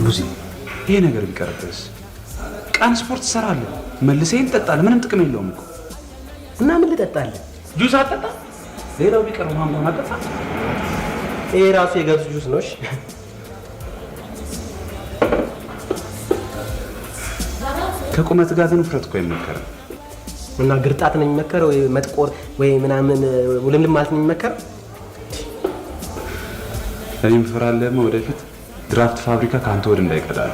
ብዙ ይሄ ነገር ቢቀርብስ? ቀን ስፖርት ትሰራለህ፣ መልሰህ ትጠጣለህ። ምንም ጥቅም የለውም እኮ። እና ምን ልጠጣለህ? ጁስ አትጠጣ? ሌላው ቢቀር ማንጎ አትጠጣ? ይሄ ራሱ የገብስ ጁስ ነው። እሺ ከቁመት ጋር ግን ውፍረት እኮ አይመከርም። እና ግርጣት ነው የሚመከረው ወይ መጥቆር ወይ ምናምን ውልምልም ማለት ነው የሚመከረው? እኔም ፍራለህ ወደፊት ድራፍት ፋብሪካ ካንተ ወደ እንዳይቀዳል።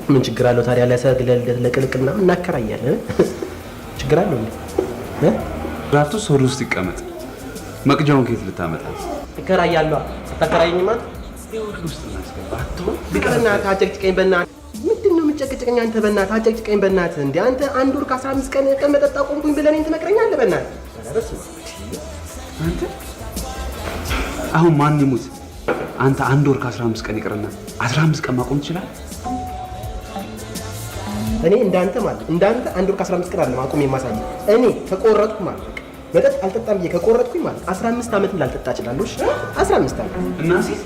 ምን ችግር አለው ታዲያ? ለሰርግ ለቅልቅል ምናምን እናከራያለን። ችግር አለው እንዴ? ድራፍቱ ሶር ውስጥ ይቀመጥ። መቅጃውን ከየት ልታመጣ? ይከራያለሁ። አታከራይኝ ማለት ይሁን ውስጥ እናስገባ። ቢቀርና ታጨቅጭቀኝ በእናትህ። ምንድን ነው የምትጨቅጭቀኝ አንተ? በእናትህ አጨቅጭቀኝ በእናትህ። እንዴ አንተ አንድ ወር ከ15 ቀን መጠጣ ቆምኩኝ ብለህ እኔን ትመክረኛለህ? በእናትህ አንተ አሁን ማን ይሙት አንተ አንድ ወር ከ15 ቀን ይቅርና 15 ቀን ማቆም ትችላለህ? እኔ እንዳንተ ማለት እንዳንተ አንድ ወር ከ15 ቀን አይደለም ማቆም የማሳየው። እኔ ከቆረጥኩ ማለት መጠጥ አልጠጣም ብዬ ከቆረጥኩኝ ማለት 15 ዓመትም ላልጠጣ እችላለሁ። እሺ 15 ዓመት እናሲስ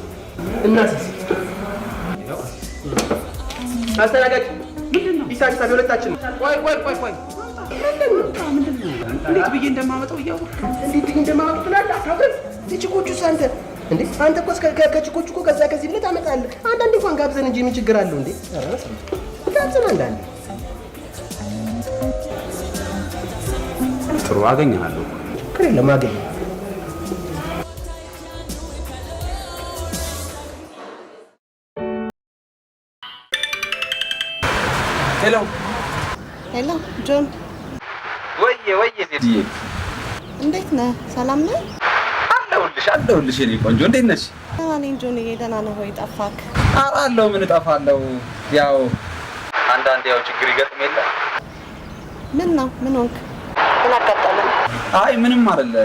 አስተናጋጅ ምንድን ነው? ሂሳብ የሁለታችን። ቆይ እንዴት ብዬ እንደማመጣው እያወቅህ እንዴት ብዬ እንደማመጣው ትላለህ? አታውቅም? ችኮቹስ አንተ እንዴ አንተ እኮ ከችኮቹ እኮ ከዛ ከዚህ ብለህ ታመጣለህ። አንዳንዴ እንኳን ጋብዘን እንጂ ምን ችግር አለው እንዴ? ጋብዘን አንዳንዴ። ጥሩ አገኘሃለሁ። ችግር የለም አገኘህ። ሄሎ ጆን። ወይዬ ሴትዬ እንዴት ነህ? ሰላም ነህ? አለሁልሽ የኔ ቆንጆ። እንዴት ነሽ? እኔ ጆንዬ ደህና ነህ ወይ? ጠፋክ? አለሁ። ምን እጠፋለሁ? ያው አንዳንዴ ያው ችግር ይገጥም የለ። ምን ነው? ምን ሆንክ? ምን አጋጠመ? አይ ምንም አይደለ።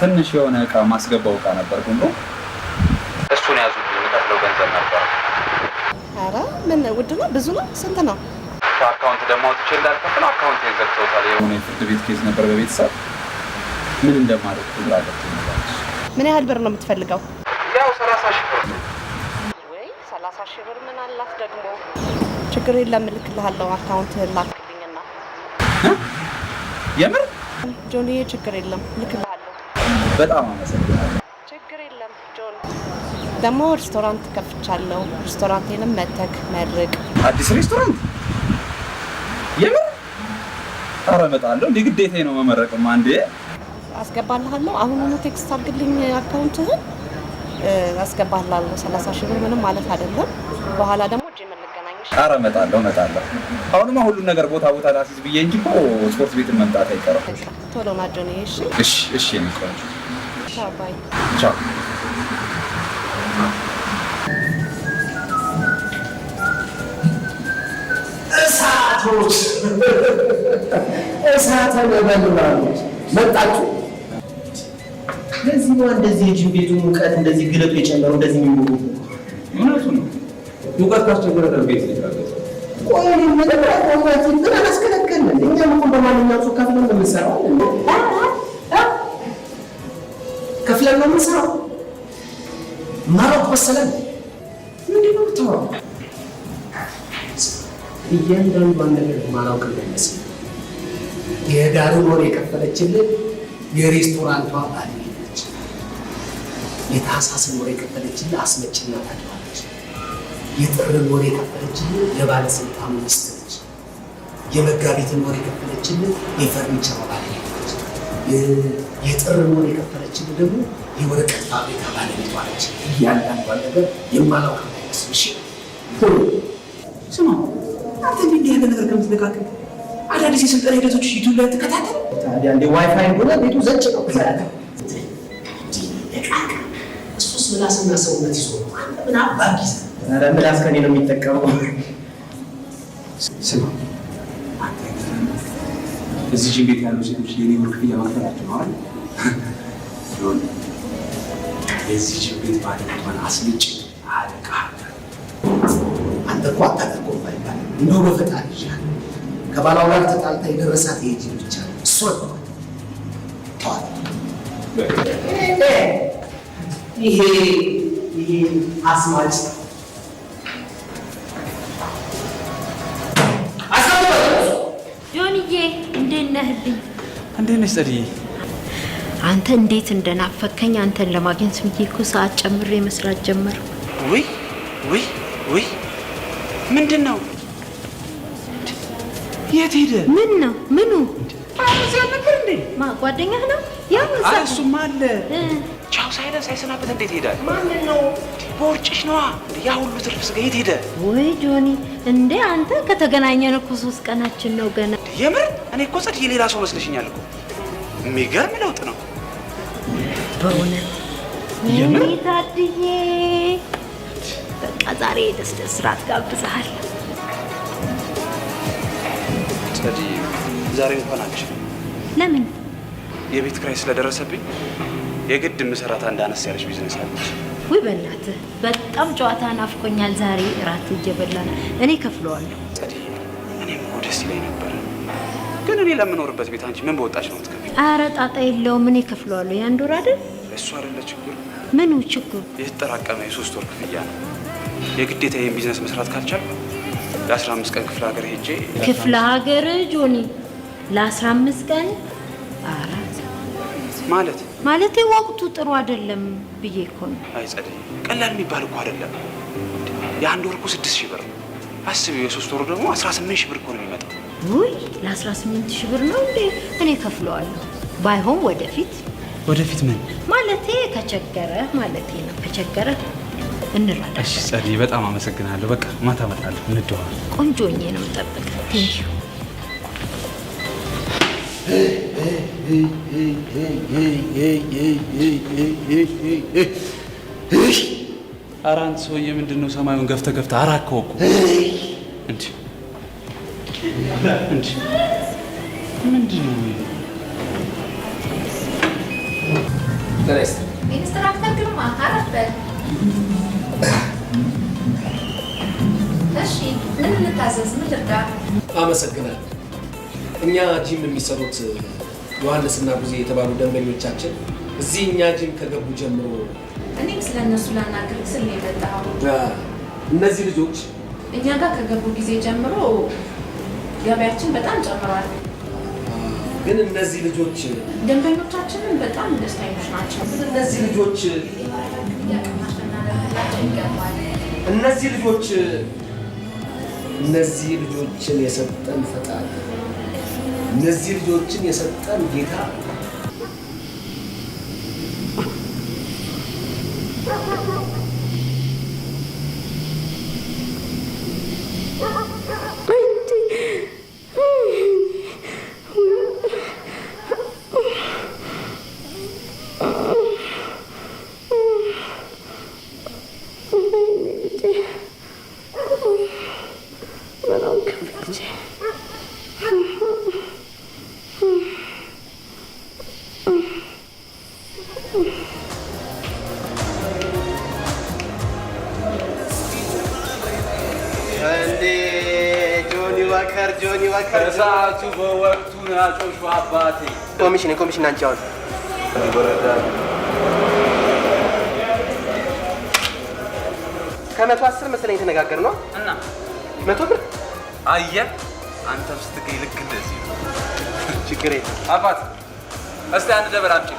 ትንሽ የሆነ እቃ ማስገባው እቃ ነበር ሁሉ እሱን ያዙልኝ። የምከፍለው ገንዘብ ነበር። ኧረ ምን ውድ ነው? ብዙ ነው? ስንት ነው? አካውንት ደግሞ አውጥቼ እንዳልከፍል አካውንት ዘግተውታል። የሆነ የፍርድ ቤት ኬዝ ነበር በቤተሰብ። ምን እንደማደርግ ግራ ገብቶኝ ነበር። ምን ያህል ብር ነው የምትፈልገው? ያው 30 ሺህ ብር ነው። ወይ 30 ሺህ ብር ምን አላት ደግሞ? ችግር የለም እልክልሃለሁ። አካውንትህን ላክልኝና። የምር ጆንዬ? ችግር የለም እልክልሃለሁ። በጣም አመሰግናለሁ። ችግር የለም ጆን። ደግሞ ሬስቶራንት ከፍቻለሁ። ሬስቶራንቴንም መተክ መርቅ። አዲስ ሬስቶራንት? የምር? ኧረ እመጣለሁ። እንደ ግዴታዬ ነው መመረቅማ። አንዴ አስገባልሃለሁ። አሁኑኑ ቴክስት አድርግልኝ አካውንትህን። አስገባልሃለሁ። 30 ሺህ ብር ምንም ማለት አይደለም። በኋላ ደግሞ እጄ የምንገናኝሽ። ኧረ እመጣለሁ። አሁንማ ሁሉን ነገር ቦታ ላስይዝ ብዬ እንጂ እኮ ስፖርት ቤትን መምጣት አይቀርም። ቶሎ ና ጆንዬ። እሺ የኔ ቆንጆ። ቻው ባይ። ቻው። እሳት ነበልባሎች መጣችሁ። ለዚህ ነው እንደዚህ የጂም ቤቱ ሙቀት እንደዚህ ግለቱ የጨመረው እንደዚህ የሚሞቁ። እውነቱ ነው። ሙቀት ካስቸገረ ቤት ይላል። ቆይ እኔ መጠጣት ግን አላስከለከልንም። እኛም እኮ በማንኛውም ሰው ከፍለን ነው የምንሰራው። ከፍለን ነው የምንሰራው። ማራው መሰለን። ምንድን ነው የምታወራው? እያንዳንዷን ነገር ማራው ከመለስ የዳሩን ወር የከፈለችልን የሬስቶራንቷ ባለቤት ነች። የታህሳስን ወር የከፈለችልን አስመጭና ታድራለች። የጥርን ወር የከፈለችልን የባለስልጣኑ ሚስት ነች። የመጋቢትን ወር የከፈለችልን የፈርኒቸር ባለቤት ነች። የጥርን ወር የከፈለችልን ደግሞ የወረቀት ፋብሪካ ባለቤቷ ነች። እያንዳንዷን ነገር የማላውቅ አይመስል። እሺ ስማ፣ አንተ እንዲህ ያለ ነገር ከምትነካከል አዳዲስ የስልጠና ሂደቶች ዩቲዩብ ላይ ተከታተል። ታዲያ እንደ ዋይፋይ ሆነ ቤቱ ዘጭ ነው። እሱስ ምላስና ሰውነት ይዞ ምን አባክ ይዘ ኧረ ምላስ ከኔ ነው የሚጠቀመው። ስማ እዚህ ጂም ቤት ያሉ ሴቶች የኔ ወር ክፍያ ማክፈላቸው ነው አይደል? የዚህ ጂም ቤት ባለቤቷን አስልጭ አለቃ። አንተ እኮ አታውቅም ባይባል እንደው በፈጣሪ ይችላል ከባላው ጋር ተጣልታ የደረሳት ይሄ ጂም ብቻ ነው። እሷ ነው ታዲያ ይሄ አስማጭ አለህልኝ? እንዴት ነሽ ጸድዬ? አንተ እንዴት እንደናፈከኝ አንተን ለማግኘት ብዬ እኮ ሰዓት ጨምሬ መስራት ጀመርኩ። ውይ ምንድን ነው? የት ሄደ? ምን ነው? ምኑ? እዚያ ነበር እንዴ? ጓደኛህ ነው? ያው እሱማ አለ። ቻው ሳይለን ሳይሰናበት እንዴት ሄዳል? ማንን ነው? ቦርጭሽ ነዋ። ያ ሁሉ ትርፍ ስጋ የት ሄደ? ወይ ጆኒ፣ እንዴ አንተ ከተገናኘን እኮ 3 ቀናችን ነው ገና። የምር? እኔ እኮ ጸድዬ ሌላ ሰው መስለሽኛል እኮ። የሚገርም ለውጥ ነው በእውነት። የምር? ታድዬ በቃ ዛሬ ደስ ስራት ጋብዛሃል። ጸድዬ ዛሬ እንኳን አልችልም። ለምን? የቤት ኪራይ ስለደረሰብኝ የግድ ምሰራት አንድ አነስ ያለች ቢዝነስ አለች። ውይ በእናትህ በጣም ጨዋታ ናፍቆኛል። ዛሬ እራት እየበላን እኔ ከፍለዋለሁ። ጸድዬ እኔም እኮ ደስ ይለኝ ነበር፣ ግን እኔ ለምኖርበት ቤት አንቺ ምን በወጣች ነው የምትከፍይው? ኧረ ጣጣ የለውም፣ እኔ ከፍለዋለሁ። የ1 ወር አይደል? እሱ አይደለ ችግሩ። ምኑ ችግሩ? የተጠራቀመ የ3 ወር ክፍያ ነው። የግዴታ ይህን ቢዝነስ መስራት ካልቻልኩ ለ15 ቀን ክፍለ ሀገር ሄጄ። ክፍለ ሀገር ጆኒ? ለ15 ቀን? ኧረ ማለት ወቅቱ ጥሩ አይደለም ብዬ እኮ ነው። አይ ጸደይ፣ ቀላል የሚባል እኮ አይደለም። የ1 ወር እኮ 6,000 ብር ነው። አስቢው፣ የ3 ወሩ ደግሞ 18,000 ብር እኮ ነው የሚመጣው። ውይ ለ18,000 ብር ነው እንዴ? እኔ ከፍለዋለሁ። ባይሆን ወደፊት ምን ማለቴ ከቸገረ ማለቴ ነው። ከቸገረ እንራዳ። እሺ ጸደይ፣ በጣም አመሰግናለሁ። በቃ ማታ እመጣለሁ፣ እንደዋል። ቆንጆኝ ነው የምጠብቅ። ቴንኪዩ። ኧረ አንተ ሰውዬ ምንድን ነው ሰማዩን ገፍተህ አራከው እኮ እንዴ? ምንድን ነው? ኢንስትራክተር ግርማ አረፈ። እሺ ምን እንታዘዝ? ምን ልርዳ? አመሰግናለሁ። እኛ ጂም የሚሰሩት ዮሐንስና ጉዜ የተባሉ ደንበኞቻችን እዚህ እኛ ጂም ከገቡ ጀምሮ እኔም ስለነሱ ላናግር ስል ነው የመጣሁት። እነዚህ ልጆች እኛ ጋር ከገቡ ጊዜ ጀምሮ ገበያችን በጣም ጨምሯል። ግን እነዚህ ልጆች ደንበኞቻችንን በጣም ደስተኞች ናቸው። እነዚህ ልጆችን የሰጠን ፈጣሪ፣ እነዚህ ልጆችን የሰጠን ጌታ ጆኒ ዋከር ከሰዓቱ በወቅቱ ናጮሹ አባቴ ኮሚሽን አንቺ አሁን ከ110 መሰለኝ የተነጋገር ነው እና 100 ብር አየህ፣ አንተም ስትገኝ ልክ እንደዚህ ነው። ችግር የለም አባት። እስቲ አንድ ደብል አምጪ።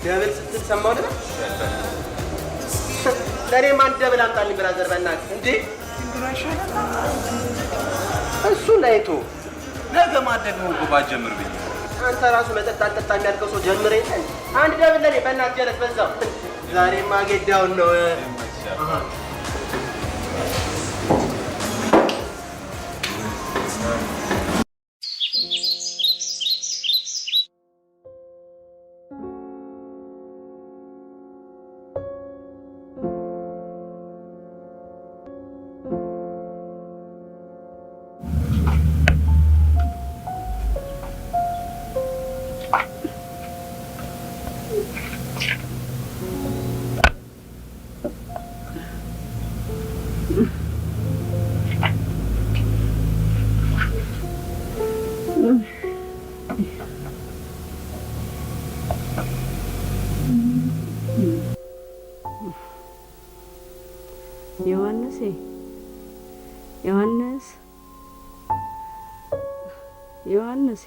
ደብል ስትል ሰማሁ አይደል? ለእኔም አንድ ደብል አምጣልኝ ብራዘር፣ በእናትህ እንዴ እሱ ላይቶ ነገ ማደግ ነው እኮ ባትጀምር ብዬ። አንተ ራሱ መጠጥ አልጠጣ የሚያልከው ሰው ጀምረ የለን አንድ ደብል ለኔ በእናትህ ጀለስ በዛው። ዛሬማ ጌዳውን ነው። ዮሐንስ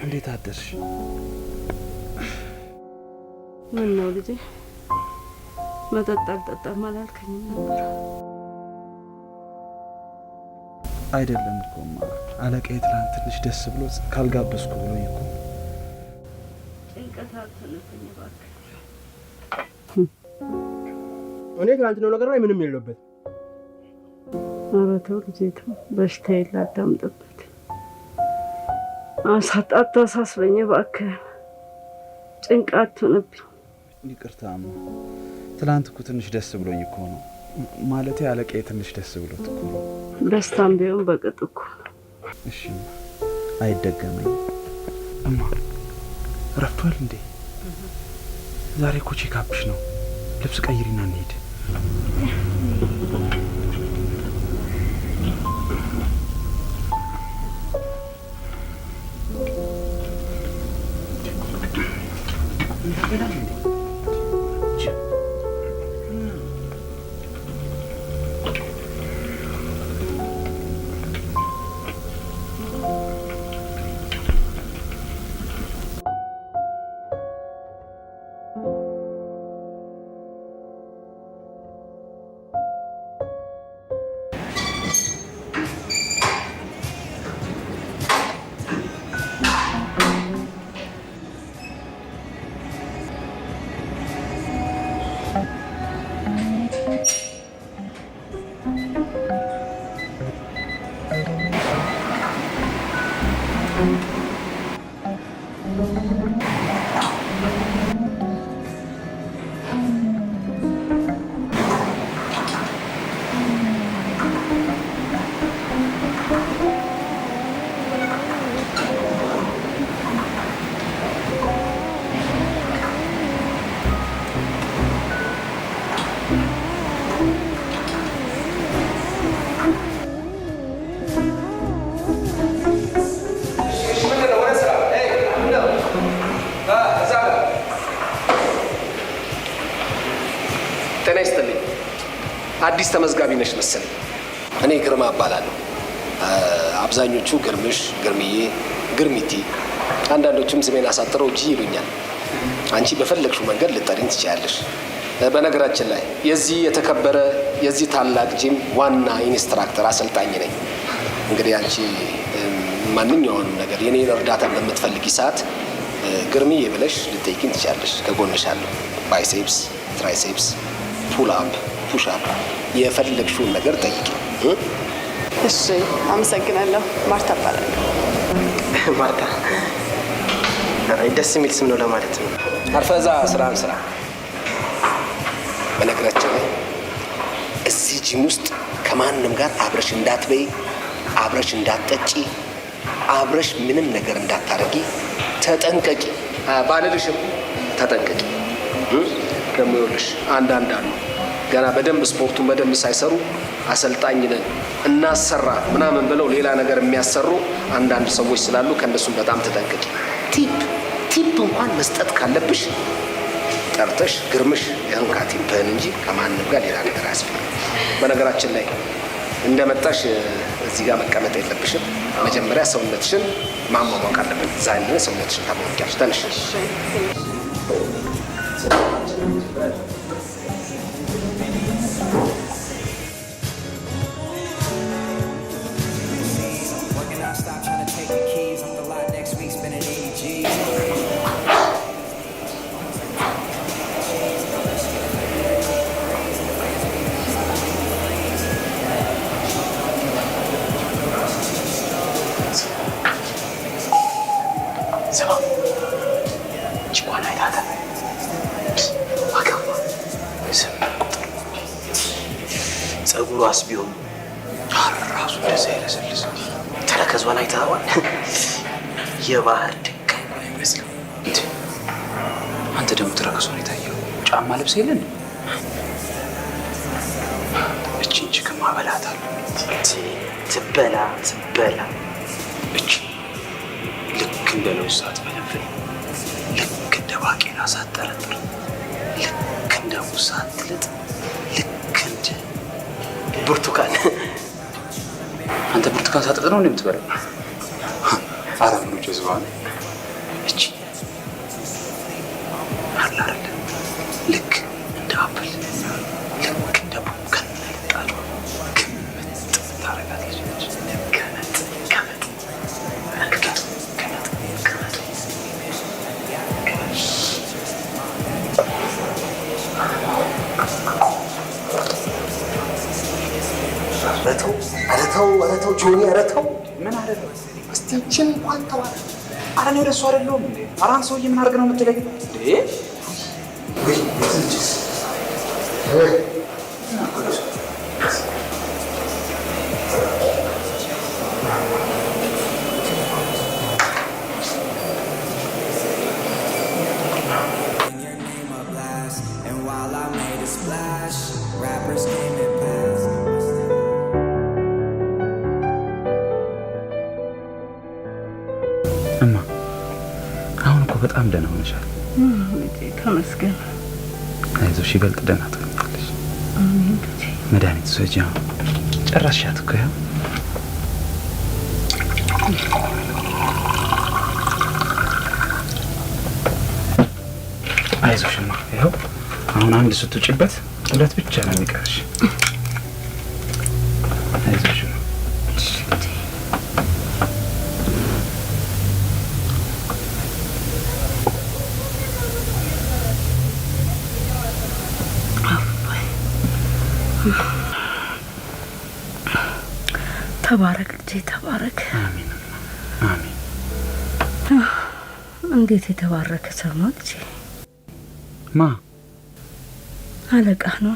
እንዴት አደርሽ? ምን ነው ልጄ መጠጥ አልጠጣም አላልከኝም ነበር? አይደለም እኮማ አለቃዬ ትናንት ትንሽ ደስ ብሎ ካልጋበዝኩ ብሎኝ እኮ። ጭንቀት አትነፈኝ እባክህ። እኔ ትናንት ነው ነገር ላይ ምንም የለበት። ኧረ ተው ልጄ ተው፣ በሽታዬን ላዳምጥበት። አታሳስበኝ እባክህ፣ ጭንቀት አትሆንብኝ። ይቅርታማ ትናንት እኮ ትንሽ ደስ ብሎኝ እኮ ነው። ማለቴ አለቃዬ ትንሽ ደስ ብሎት እኮ ነው። ደስታም ቢሆን በቅጥ እኮ ነው። እሺ አይደገመኝ። እማ ረፍቷል እንዴ? ዛሬ እኮ ቼክአፕሽ ነው። ልብስ ቀይሪና እንሂድ። ጤና ይስጥልኝ። አዲስ ተመዝጋቢ ነሽ መሰለኝ። እኔ ግርማ እባላለሁ። አብዛኞቹ ግርምሽ፣ ግርምዬ፣ ግርሚቲ፣ አንዳንዶቹም ስሜን አሳጥረው ጂ ይሉኛል። አንቺ በፈለግሽው መንገድ ልጠሪኝ ትችያለሽ። በነገራችን ላይ የዚህ የተከበረ የዚህ ታላቅ ጂም ዋና ኢንስትራክተር አሰልጣኝ ነኝ። እንግዲህ አንቺ ማንኛውንም ነገር የኔን እርዳታ በምትፈልጊ ሰዓት ግርምዬ ብለሽ ልጠይቂኝ ትችያለሽ። ከጎንሻለሁ። ባይሴፕስ፣ ትራይሴፕስ፣ ፑል አፕ፣ ፑሽ አፕ የፈለግሽውን ነገር ጠይቂ። እሺ፣ አመሰግናለሁ። ማርታ እባላለሁ። ማርታ ደስ የሚል ስም ነው ለማለት ነው። አርፈዛ ስራን ስራ። በነገራችን ላይ እዚህ ጂም ውስጥ ከማንም ጋር አብረሽ እንዳትበይ፣ አብረሽ እንዳትጠጪ፣ አብረሽ ምንም ነገር እንዳታረጊ ተጠንቀቂ። ባልልሽም ተጠንቀቂ። ደግሞ ይኸውልሽ አንዳንድ አሉ ገና በደንብ ስፖርቱን በደንብ ሳይሰሩ አሰልጣኝ ነን እናሰራ ምናምን ብለው ሌላ ነገር የሚያሰሩ አንዳንድ ሰዎች ስላሉ ከእነሱም በጣም ተጠንቀቂ። ቲፕ እንኳን መስጠት ካለብሽ ጠርተሽ ግርምሽ የህንካ ቲፕህን እንጂ ከማንም ጋር ሌላ ነገር አያስፈልግም። በነገራችን ላይ እንደመጣሽ እዚህ ጋር መቀመጥ የለብሽም። መጀመሪያ ሰውነትሽን ማሟሟቅ አለብን። ዛሬ ሰውነትሽን ታሟቂያለሽ። ተነሽ። ጸጉሯስ ቢሆን ራሱ እንደዛ ይለሰልስ ተረከዟን አይተኸዋል? የባህር ድንጋይ ነው የሚመስለው። አንተ ደግሞ ተረከሱ ነው የታየው። ጫማ ልብስ የለን እቺን ችግር ማበላታለሁ። ትበላ እቺ ልክ እንደ ለውዝ ሳትፈለፍል፣ ልክ እንደ ባቄላ ሳትጠረጥር፣ ልክ እንደ ሙዝ ሳትልጥ፣ ልክ እንደ ብርቱካን። አንተ ብርቱካን ሳትጥጥ ነው እንደምትበላው? አረምኖች ዝባን እቺ አለ አይደል? ልክ እንደ አፕል፣ ልክ እንደ ቡከን ጣሉ ክምጥ ታረጋለች። ኧረ ተው ጆኒ፣ ኧረ ተው። ምን አይደለም እስቲ እቺን እንኳን ተዋል። ኧረ እኔ ወደሱ አይደለሁም እንዴ? ኧረ አንተ ሰውዬ ምን አድርግ ነው የምትለኝ እንዴ? እማ አሁን እኮ በጣም ደህና ሆነሻል። ተመስገን። አይዞሽ፣ ይበልጥ ደህና ትሆኛለሽ። አሜን። መድኃኒት ውሰጂ። ጨረስሻት እኮ ያው። አይዞሽማ፣ ይኸው አሁን አንድ ስትውጪበት 2 ብቻ ነው የሚቀርሽ። አይዞሽ። ተባረክ ልጄ፣ ተባረክ። አሜን አሜን። እንዴት የተባረከ ሰው ነው ልጄ። ማ አለቃ ነው።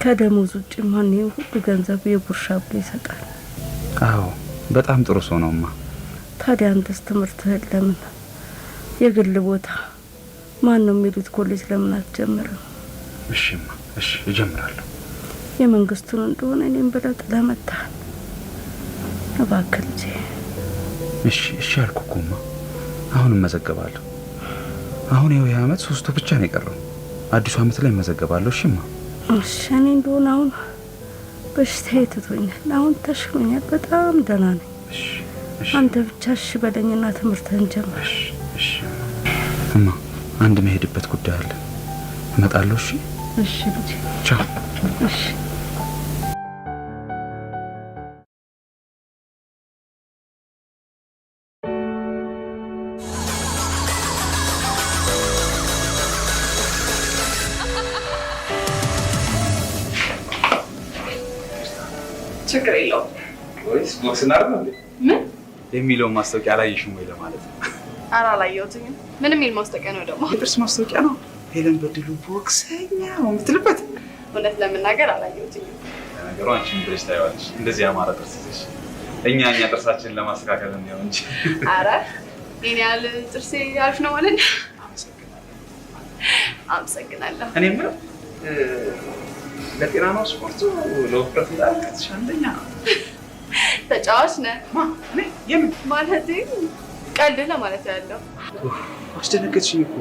ከደሞዝ ውጭ ማን ሁሉ ገንዘብ የጉርሻ ብሎ ይሰጣል። አዎ በጣም ጥሩ ሰው ነውማ። ታዲያ አንተስ ትምህርትህን ለምን የግል ቦታ ማን ነው የሚሉት ኮሌጅ ለምን አትጀምርም? እሺማ፣ እሺ እጀምራለሁ። የመንግስቱን እንደሆነ እኔም ብለህ ጥለህ መጣህ። እባክህ ልጄ። እሺ አልኩ እኮማ። አሁን እመዘገባለሁ። አሁን ይኸው የዓመት 3 ብቻ ነው የቀረው። አዲሱ ዓመት ላይ እመዘገባለሁ። እሺማ። እሺ። እኔ እንደሆነ አሁን በሽታዬ ትቶኛል። አሁን ተሽሎኛል። በጣም ደህና ነኝ። እሺ። አንተ ብቻ እሺ በለኝና ትምህርትህን ጀምር። እሺ እማ፣ አንድ መሄድበት ጉዳይ አለ። እመጣለሁ። እሺ። እሺ ልጄ። ቻው። እሺ። ችግር የለውም። ወይስ ቦክስ እናድርግ እንዴ? ምን የሚለውን ማስታወቂያ አላየሽም ወይ ለማለት ነው። ኧረ አላየሁትኝም። ምን የሚል ማስታወቂያ ነው ደግሞ? የጥርስ ማስታወቂያ ነው። ሄለን በድሉ ቦክሰኛ የምትልበት። እውነት ለመናገር አላየሁትኝም። ለነገሩ አንቺም ብለሽ ታይዋለሽ። እንደዚህ ያማረ ጥርስ ይዘሽ እኛ ጥርሳችንን ለማስተካከል ነው እንጂ። ኧረ የኔ ያህል ጥርሴ አሪፍ ነው ማለት ነው። አመሰግናለሁ። እኔ የምለው ለጤና ነው ስፖርቱ ለውፍረት እንዳልከትሽ አንደኛ ነው። ተጫዋች ነህ የምን ማለት ቀልድ ለማለት ያለው። አስደነገጥሽኝ እኮ።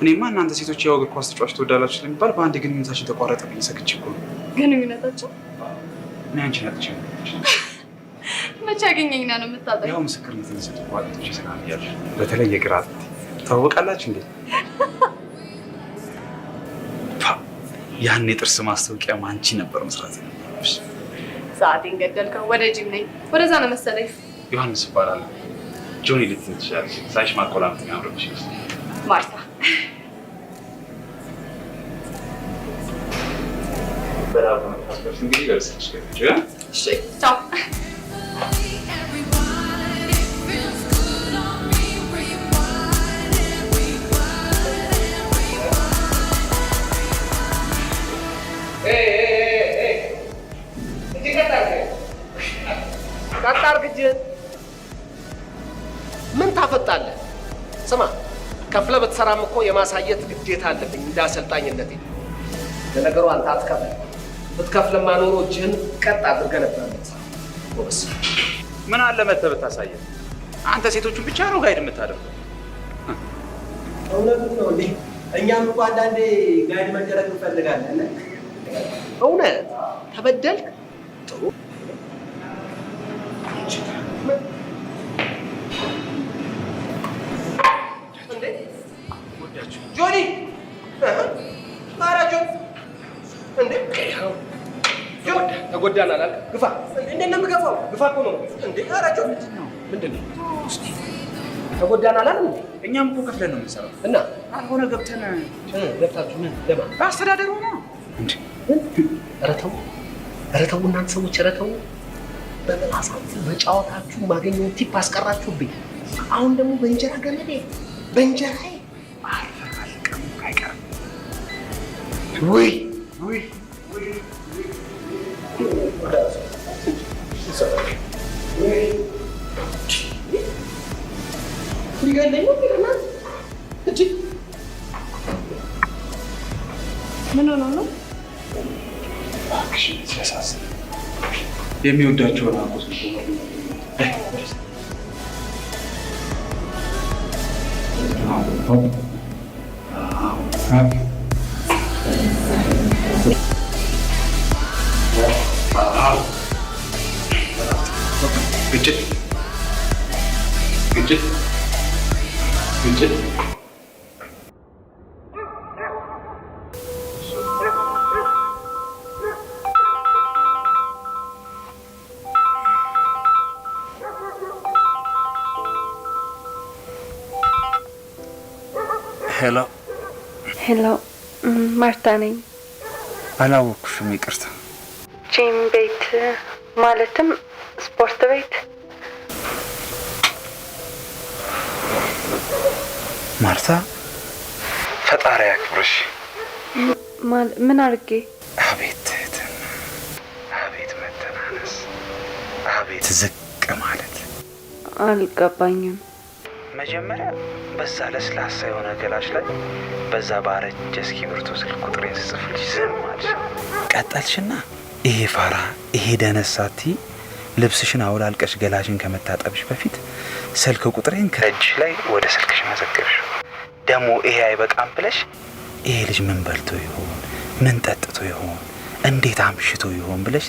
እኔማ እናንተ ሴቶች ያው እግር ኳስ ተጫዋች ትወዳላችሁ ስለሚባል በአንድ ግንኙነታችን ተቋረጠብኝ ሰግቼ እኮ ነው። ግንኙነታችን? እኔ አንቺን አጥቼ ነው። መቼ ያገኘኝና ነው የምታጠቀው? ያው ምስክርነት ልሰጥ ጓደኞቼ ስላልያለሽ በተለይ የግራ አጥንቴ ታወቃላችሁ እንዴ? ያን የጥርስ ማስታወቂያ አንቺ ነበር መስራት ያለብሽ። ሰዓቴን ገደልከው። ወደ ጂም ነኝ። ወደዛ ነው መሰለኝ። ዮሐንስ እባላለሁ። ጆኒ ልትይኝ ትችላለሽ። ሳይሽ ማቆላመጥ የሚያምርብሽ ማርታ። በራሱ ነው ፓስፖርት እንግዲህ ለስልሽ ገጭ። እሺ ቻው። ምን ታፈጣለህ? ስማ ከፍለ ብትሰራም እኮ የማሳየት ግዴታ አለብኝ እንዳሰልጣኝነቴ። ለነገሩ አንተ አትከፍል። ብትከፍልማ ኖሮ እጅህን ቀጥ አድርገህ ነበር የምትሰራው። ምን አለ መተህ ብታሳየን? አንተ ሴቶቹን ብቻ ነው ጋይድ የምታደርገው። እውነቱን ነው እንዴ? እኛም እኮ አንዳንዴ ጋይድ መደረግ እንፈልጋለን። እውነት ተበደልክ? ጥሩ ጆኒ ማራጆ እንዴ ተጎዳን አላልክ? ግፋ እንዴት ነው የምገፋው? ግፋ እኮ ነው እንዴ ማራጆ ምንድን ነው ተጎዳን አላልም? እኛም እኮ ከፍለን ነው የምንሰራው እና አልሆነ ገብታችሁ ምን ለማን በአስተዳደሩ ነው እንዴ? ኧረ ተው እናንተ ሰዎች ኧረ ተው። በመላሳችሁ በጫወታችሁ ማገኘውን ቲፕ አስቀራችሁብኝ። አሁን ደግሞ በእንጀራ ገመዴ በእንጀራዬ አይቀርም። ውይ ሊገለኝ ነው እንጂ ምን ሆኖ ነው? የሚወዳቸውን አቆስ ግጭት ሄሎ ማርታ ነኝ። አላወኩሽም፣ ይቅርታ። ጂም ቤት ማለትም ስፖርት ቤት። ማርታ ፈጣሪ ያክብርሽ። ምን አድርጌ? አቤት ትህትና፣ አቤት መተናነስ፣ አቤት ዝቅ ማለት። አልገባኝም። መጀመሪያ በዛ ለስላሳ የሆነ ገላሽ ላይ በዛ ባረጀ እስክሪብቶ ስልክ ቁጥሬን ስጽፍልሽ ዝም አልሽ። ቀጠልሽና ይሄ ፋራ ይሄ ደነሳቲ ልብስሽን አውላልቀሽ ገላሽን ከመታጠብሽ በፊት ስልክ ቁጥሬን ከእጅሽ ላይ ወደ ስልክሽ መዘገብሽ። ደግሞ ይሄ አይበቃም ብለሽ ይሄ ልጅ ምን በልቶ ይሆን፣ ምን ጠጥቶ ይሆን፣ እንዴት አምሽቶ ይሆን ብለሽ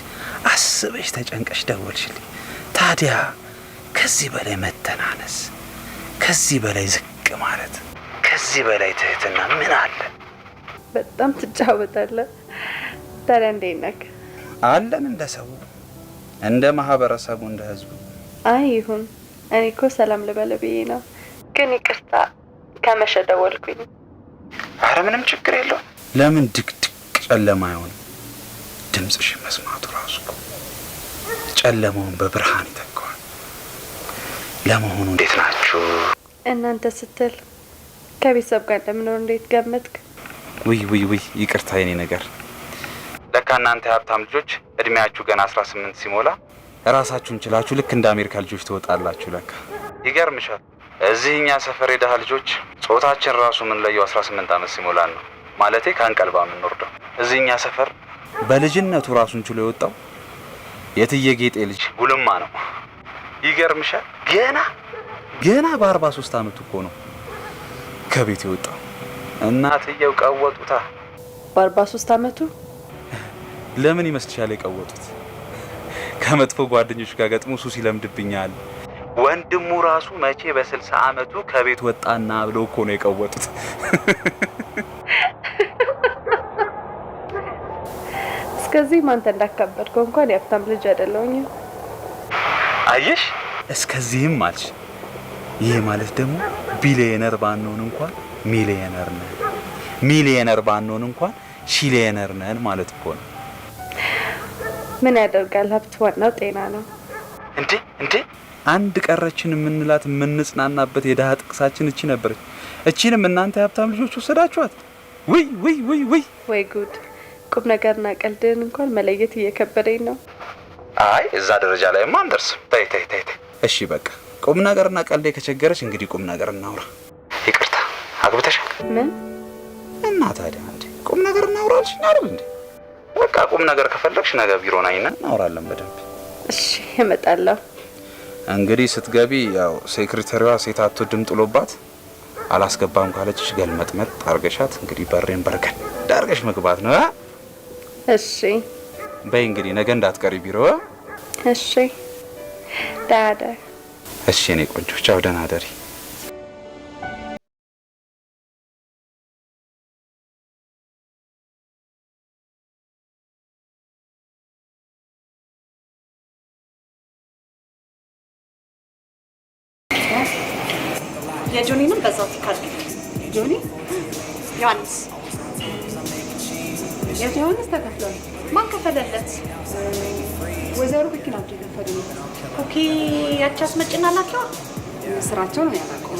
አስበሽ ተጨንቀሽ ደወልሽልኝ። ታዲያ ከዚህ በላይ መተናነስ፣ ከዚህ በላይ ዝቅ ማለት፣ ከዚህ በላይ ትህትና ምን አለ? በጣም ትጫወታለህ። ታዲያ እንዴት ነህ? አለን እንደ ሰው፣ እንደ ማህበረሰቡ፣ እንደ ህዝቡ። አይ ይሁን። እኔ እኮ ሰላም ልበል ብዬ ነው። ግን ይቅርታ ከመሸ ደወልኩኝ። አረ ምንም ችግር የለውም። ለምን ድቅድቅ ጨለማ አይሆንም? ድምጽሽ መስማቱ ራሱ እኮ ጨለማውን በብርሃን ይተካዋል። ለመሆኑ እንዴት ናችሁ? እናንተ ስትል ከቤተሰብ ጋር እንደምኖር እንዴት ገመትክ? ውይ ይቅርታ የኔ ነገር። ለካ እናንተ የሀብታም ልጆች እድሜያችሁ ገና 18 ሲሞላ ራሳችሁን ችላችሁ ልክ እንደ አሜሪካ ልጆች ትወጣላችሁ። ለካ ይገርምሻል። እዚህኛ ሰፈር የደሃ ልጆች ጾታችን ራሱ ምን ለየው 18 ዓመት ሲሞላን ነው። ማለቴ ከአንቀልባ የምንወርደው። እዚህኛ ሰፈር በልጅነቱ ራሱን ችሎ የወጣው የትዬ ጌጤ ልጅ ጉልማ ነው። ይገርምሻል። ገና በ43 ዓመቱ እኮ ነው ከቤት የወጣው። እናትየው ቀወጡታ። በ43 ዓመቱ? ለምን ይመስልሻል የቀወጡት? ከመጥፎ ጓደኞች ጋር ገጥሞ ሱስ ይለምድብኛል። ወንድሙ ራሱ መቼ በ60 ዓመቱ ከቤት ወጣና ብለው እኮ ነው የቀወጡት። እስከዚህ ማንተ እንዳካበድከው እንኳን የሀብታም ልጅ አይደለሁኝ። አየሽ፣ እስከዚህም አልሽ። ይሄ ማለት ደግሞ ቢሊየነር ባንሆን እንኳን ሚሊየነር ነን፣ ሚሊየነር ባንሆን እንኳን ሺሊየነር ነን ማለት እኮ ነው። ምን ያደርጋል ሀብት፣ ዋናው ጤና ነው። እንዴ አንድ ቀረችን የምንላት የምንጽናናበት የደሃ ጥቅሳችን እቺ ነበረች። እቺንም እናንተ የሀብታም ልጆች ወሰዳችኋት። ወይ ጉድ! ቁም ነገርና ቀልድን እንኳን መለየት እየከበደኝ ነው። አይ እዛ ደረጃ ላይማ አንደርስም። ተይ። እሺ በቃ ቁም ነገርና ቀልዴ ከቸገረች እንግዲህ ቁም ነገር እናውራ። አግብተሻል? ምን እና ታዲያ እንዴ ቁም ነገር እናውራልሽ አይደል እንዴ? በቃ ቁም ነገር ከፈለግሽ ነገ ቢሮ ናይና እናወራለን በደንብ። እሺ እመጣለሁ። እንግዲህ ስትገቢ ያው ሴክሬታሪዋ ሴት አትወድም ጥሎባት አላስገባም ካለችሽ ገልመጥመጥ አርገሻት እንግዲህ በሬን በርከን ዳርገሽ መግባት ነው። እሺ በይ እንግዲህ ነገ እንዳትቀሪ ቢሮ። እሺ ዳዳ። እሺ እኔ ቆንጆ ቻው፣ ደህና ደሪ። የጆኒንም በዛው ትካል። ጆኒ ዮሐንስ የዮሐንስ ተከፍሏል። ማን ከፈለለት? ወይዘሮ ኩኪ ናቸው የከፈሉ። ኩኪ ያቺ አስመጭናላቸው ስራቸውን ያላቀው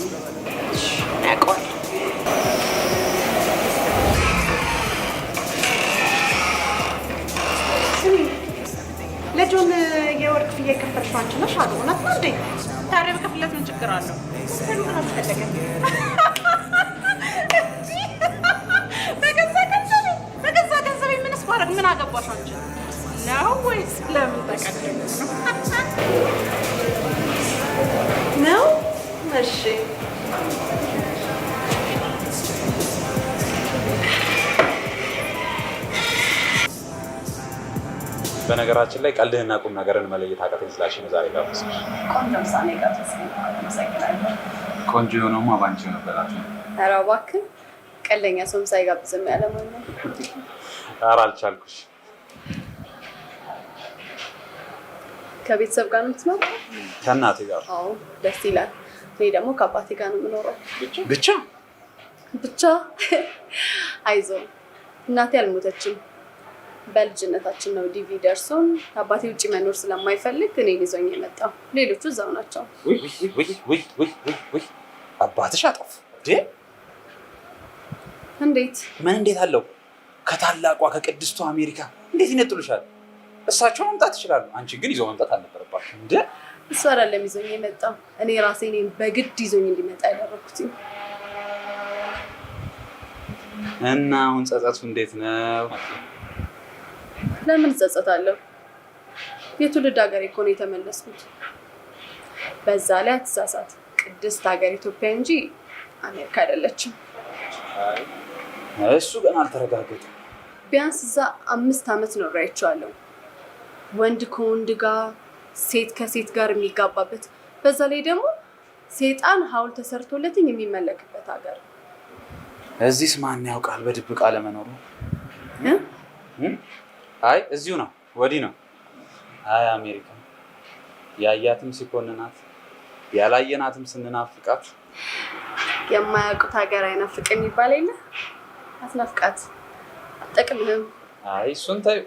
ያውቀዋል። ለጆን የወር ክፍያ የከፈልሽው አንቺ ነሽ አሉ። እውነት ነው እንዴ? ታዲያ በከፍለት ምን ችግር አለው? በገዛ ገንዘቤ ምንስ ባረግ ምን አገባሽ አንቺ ነው ወይስ ለምን ተቀደም ነው? እሺ በነገራችን ላይ ቀልድህና ቁም ነገርን መለየት አቃተኝ ስላልሽ ነው ዛሬ ጋብዘሽ። ቆንጆ ምሳሌ ጋብዘሽ አመሰግናለሁ። ቆንጆ የሆነውማ ባንቺ ነበራት። ኧረ እባክህ ቀልደኛ ሰውም ሳይጋብዝም ያለ ማለት ነው። ኧረ አልቻልኩሽ። ከቤተሰብ ጋር ነው የምትኖረው? ከእናቴ ጋር። አዎ ደስ ይላል። እኔ ደግሞ ከአባቴ ጋር ነው የምኖረው። ብቻ አይዞህ እናቴ አልሞተችም። በልጅነታችን ነው ዲቪ ደርሶን አባቴ ውጭ መኖር ስለማይፈልግ እኔን ይዞኝ የመጣው። ሌሎቹ እዛው ናቸው። ወይ አባትሽ አጠፉ እንዴ? እንዴት? ምን እንዴት አለው? ከታላቋ ከቅድስቷ አሜሪካ እንዴት ይነጥሉሻል? እሳቸው መምጣት ይችላሉ፣ አንቺ ግን ይዞ መምጣት አልነበረባችሁ እንዴ? እሱ አይደለም ይዞኝ የመጣው፣ እኔ ራሴ እኔን በግድ ይዞኝ እንዲመጣ ያደረኩት። እና አሁን ጸጸቱ እንዴት ነው? ለምን ጸጸታለሁ? የትውልድ ሀገር እኮ ነው የተመለስኩት። በዛ ላይ አትሳሳት፣ ቅድስት ሀገር ኢትዮጵያ እንጂ አሜሪካ አይደለችም። እሱ ገና አልተረጋገጠም። ቢያንስ እዛ 5 ዓመት ነው አይቼዋለሁ። ወንድ ከወንድ ጋር፣ ሴት ከሴት ጋር የሚጋባበት፣ በዛ ላይ ደግሞ ሴጣን ሐውልት ተሰርቶለትኝ የሚመለክበት ሀገር። እዚህስ ማን ያውቃል በድብቅ አለመኖሩ? አይ እዚሁ ነው፣ ወዲህ ነው። አይ አሜሪካ ያያትም ሲኮንናት ያላየናትም ስንናፍቃት። የማያውቁት ሀገር አይናፍቅም ይባል የለ? አትናፍቃት፣ አትጠቅምህም። አይ እሱን ተይው።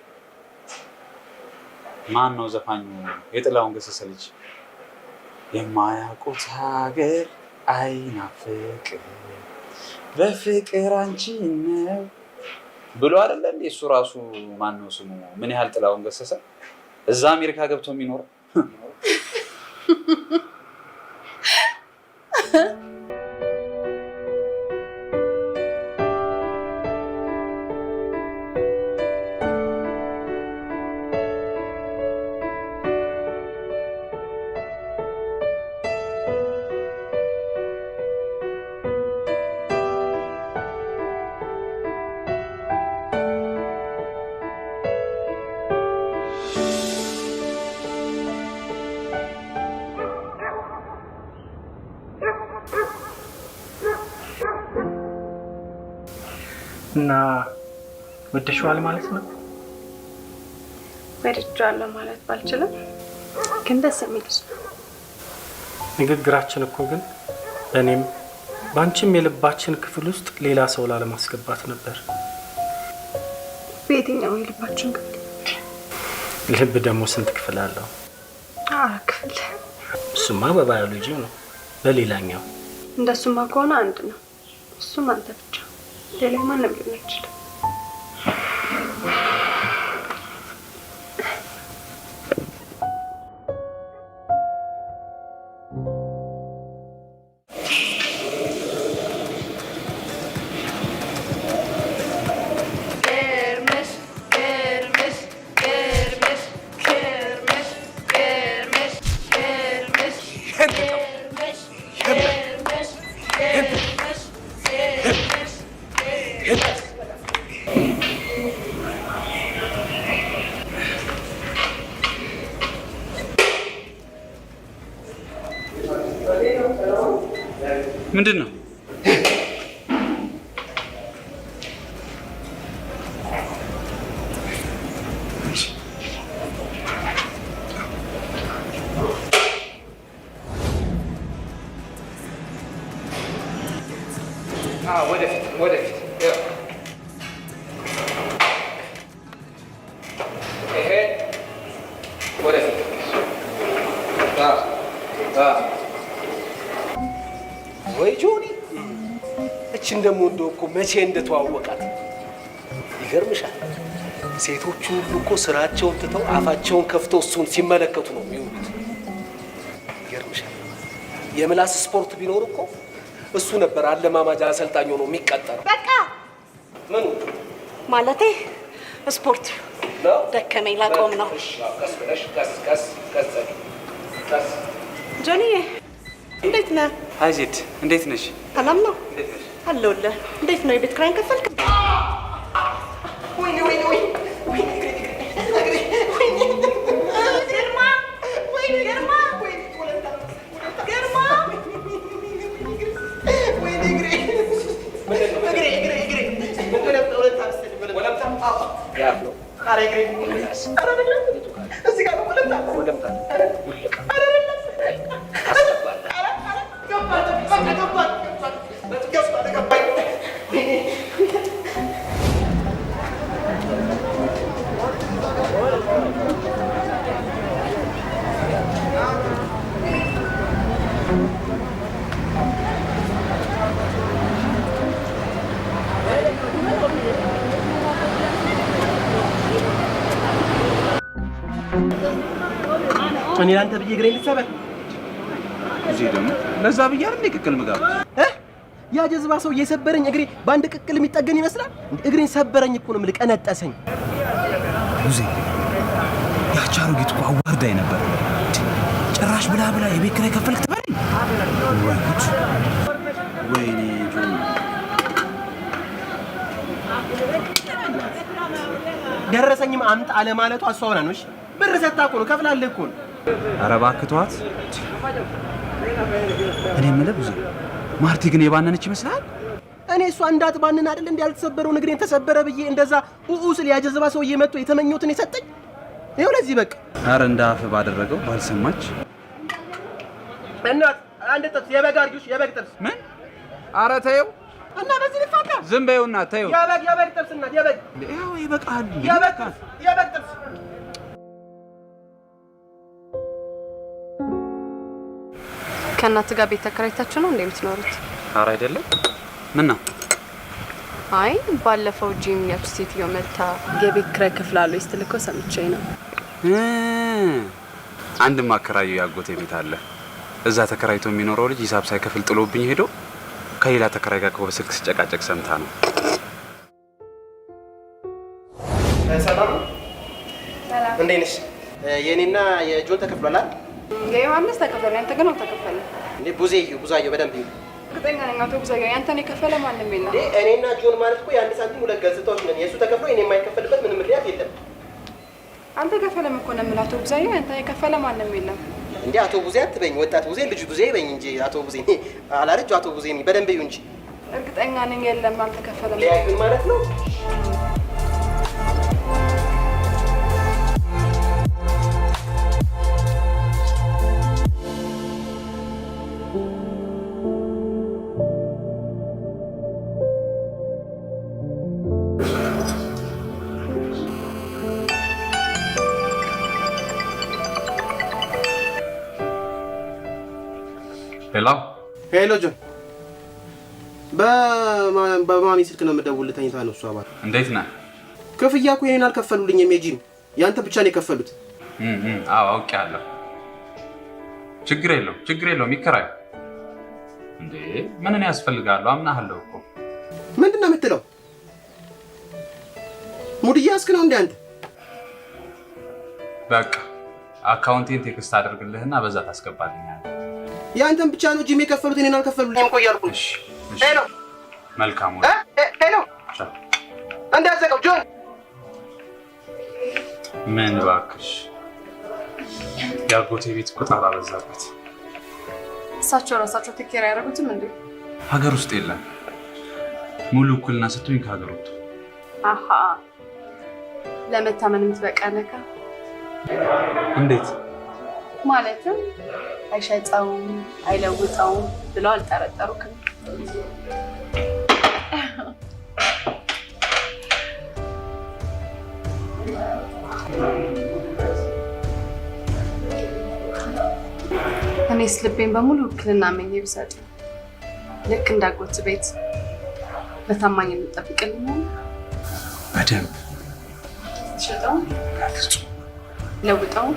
ማን ነው ዘፋኙ? የጥላሁን ገሰሰ ልጅ የማያውቁት ሀገር አይናፍቅም በፍቅር አንቺ ነው ብሎ አይደለ እንዴ? እሱ ራሱ ማን ነው ስሙ? ምን ያህል ጥላሁን ገሰሰ እዛ አሜሪካ ገብቶ የሚኖረው? እና ወደሽዋል ማለት ነው? ወድጄዋለሁ ማለት ባልችልም ግን ደስ የሚል ንግግራችን እኮ ግን በእኔም በአንቺም የልባችን ክፍል ውስጥ ሌላ ሰው ላለማስገባት ነበር። በየትኛው የልባችን ክፍል? ልብ ደግሞ ስንት ክፍል አለው? 4 ክፍል። እሱማ በባዮሎጂው ነው። በሌላኛው እንደሱማ ከሆነ አንድ ነው። እሱም አንተ ብቻ፣ ሌላ ማንም ሊሆን አይችልም። ምንድን ነው? ወደፊት ይሄ ወደፊት ወይ ጆኒ እችን ደግሞ እንደው እኮ መቼ እንደተዋወቃት ይገርምሻል። ሴቶቹ ሁሉ እኮ ስራቸውን ትተው አፋቸውን ከፍተው እሱን ሲመለከቱ ነው የሚውሉት። ይገርምሻል። የምላስ ስፖርት ቢኖር እኮ እሱ ነበር አለማማጃ አሰልጣኝ ሆኖ የሚቀጠረው። በቃ ምኑ ማለቴ ስፖርት ነው? ደከመኝ ላቆም ነው። ቀስ ብለሽ ቀስ ጆኒዬ እንዴት ነህ? አይ ዜድ እንዴት ነሽ? ሰላም ነው እንዴት ነሽ? አለሁልህ። እንዴት ነው የቤት ኪራይን ከፈልክ? እኔ አንተ ብዬ እግሬን ልትሰበር እዚህ ደግሞ ለዛ ብዬ አይደል ቅቅል ምጋብ ያ ጀዝባ ሰው እየሰበረኝ እግሬ በአንድ ቅቅል የሚጠገን ይመስላል። እግሬን ሰበረኝ እኮ ነው የምልህ፣ ቀነጠሰኝ። ጉዜ ያቺ አሮጊት እኮ አዋርዳኝ ነበር። ጭራሽ ብላ የቤት ኪራይ ከፈልክ ትበለኝ። ወይ ጉድ! ወይኔ ጆኒ ደረሰኝም አምጣ አለማለቷ እሷ ሆና ነው። እሺ ብር ሰጣ እኮ ነው፣ ከፍላለህ እኮ ነው። ኧረ እባክህ ተዋት። እኔ የምልህ ጉዜ ማርቲ ግን የባነነች ይመስላል። እኔ እሷ እንዳትባንን አይደል እንዴ ያልተሰበረው እግሬን ተሰበረ ብዬ እንደዛ ስል ያጀዝባ ሰውዬ መጥቶ የተመኘሁትን የሰጠኝ ይኸው ለዚህ በቃ። ኧረ እንዳፍ ባደረገው ባልሰማች እናት አንድ ጥብስ የበግ አድርጊሽ፣ የበግ ጥብስ። ምን? ኧረ ተይው እና በዚህ ልፋታ። ዝም በይው እናት ተይው። የበግ ጥብስ እናት፣ የበግ ይኸው ይበቃል። የበግ ጥብስ። ከእናት ጋር ቤት ተከራይታችሁ ነው እንዴ የምትኖሩት? ኧረ አይደለም። ምን ነው? አይ ባለፈው ጂም ያቺ ሴትዮ መታ የቤት ኪራይ ከፍላለሁ ስትል እኮ ሰምቼ ነው። አንድ ማከራዩ ያጎቴ ቤት አለ። እዛ ተከራይቶ የሚኖረው ልጅ ሂሳብ ሳይከፍል ጥሎብኝ ሄዶ ከሌላ ተከራይ ጋር በስልክ ሲጨቃጨቅ ሰምታ ነው። ሰላም እንዴት ነሽ? የኔና የጆን ተከፍሏል አይደል? የዮሐንስ ተከፈለ፣ ያንተ ግን አልተከፈለም። እንዴ ቡዛየው በደንብ ይሁን። እርግጠኛ ነኝ አቶ ቡዛየው ያንተን የከፈለ ማንም የለም። እኔና ጆን ማለት እኮ የአንድ ሳንቲም ሁለት ገጽታዎች ነን። የእሱ ተከፍሎ የኔ የማይከፈልበት ምንም ምክንያት የለም። አንተ ከፈለም እኮ ነው የምልህ አቶ ቡዛየው፣ ያንተን የከፈለ ማንም የለም። እንዴ አቶ ቡዜ አትበኝ፣ ወጣት ቡዜ ልጅ ቡዜ በኝ እንጂ አቶ ቡዜ አላረጁ አቶ ቡዜ ነኝ። በደንብ ይሁን እንጂ። እርግጠኛ ነኝ የለም አልተከፈለም። ሊያዩን ማለት ነው። ሄሎ ጆን፣ በማሚ ስልክ ነው የምደውልልህ። ተኝታ ነው እሷ። አባል እንዴት ነህ? ክፍያ እኮ ይሄን አልከፈሉልኝም። የጂም ያንተ ብቻ ነው የከፈሉት። አዎ አውቄያለሁ። ችግር የለውም ይከራይ። እንዴ ምን ያስፈልጋል? አምናለሁ እኮ። ምንድን ነው የምትለው? ሙድ እያስክ ነው እንዴ አንተ? በቃ አካውንቴን ቴክስት አድርግልህና በዛ ታስገባልኛለህ። ያንተን ብቻ ነው ጂም የከፈሉት፣ እኔን አልከፈሉልኝም እኮ እያልኩ ነው። ሄሎ መልካም ሄሎ፣ እንዳዘቀው ጆን። ምን እባክሽ፣ ያጎቴ ቤት ቁጣ በዛበት። እሳቸው ራሳቸው ቴክ ኬር አያደርጉትም እንዴ? ሀገር ውስጥ የለም። ሙሉ እኩልና ስትሆኝ ከሀገር ወጥቶ አሃ ለመታመን የምትበቃ ነካ እንዴት ማለትም አይሸጠውም አይለውጠውም ብለው አልጠረጠሩክም። እኔስ ልቤን በሙሉ ውክልና አመኘ ብሰጥ ልክ እንዳጎት ቤት በታማኝ የምጠብቅልኝ በደንብ ሸጠው ለውጠው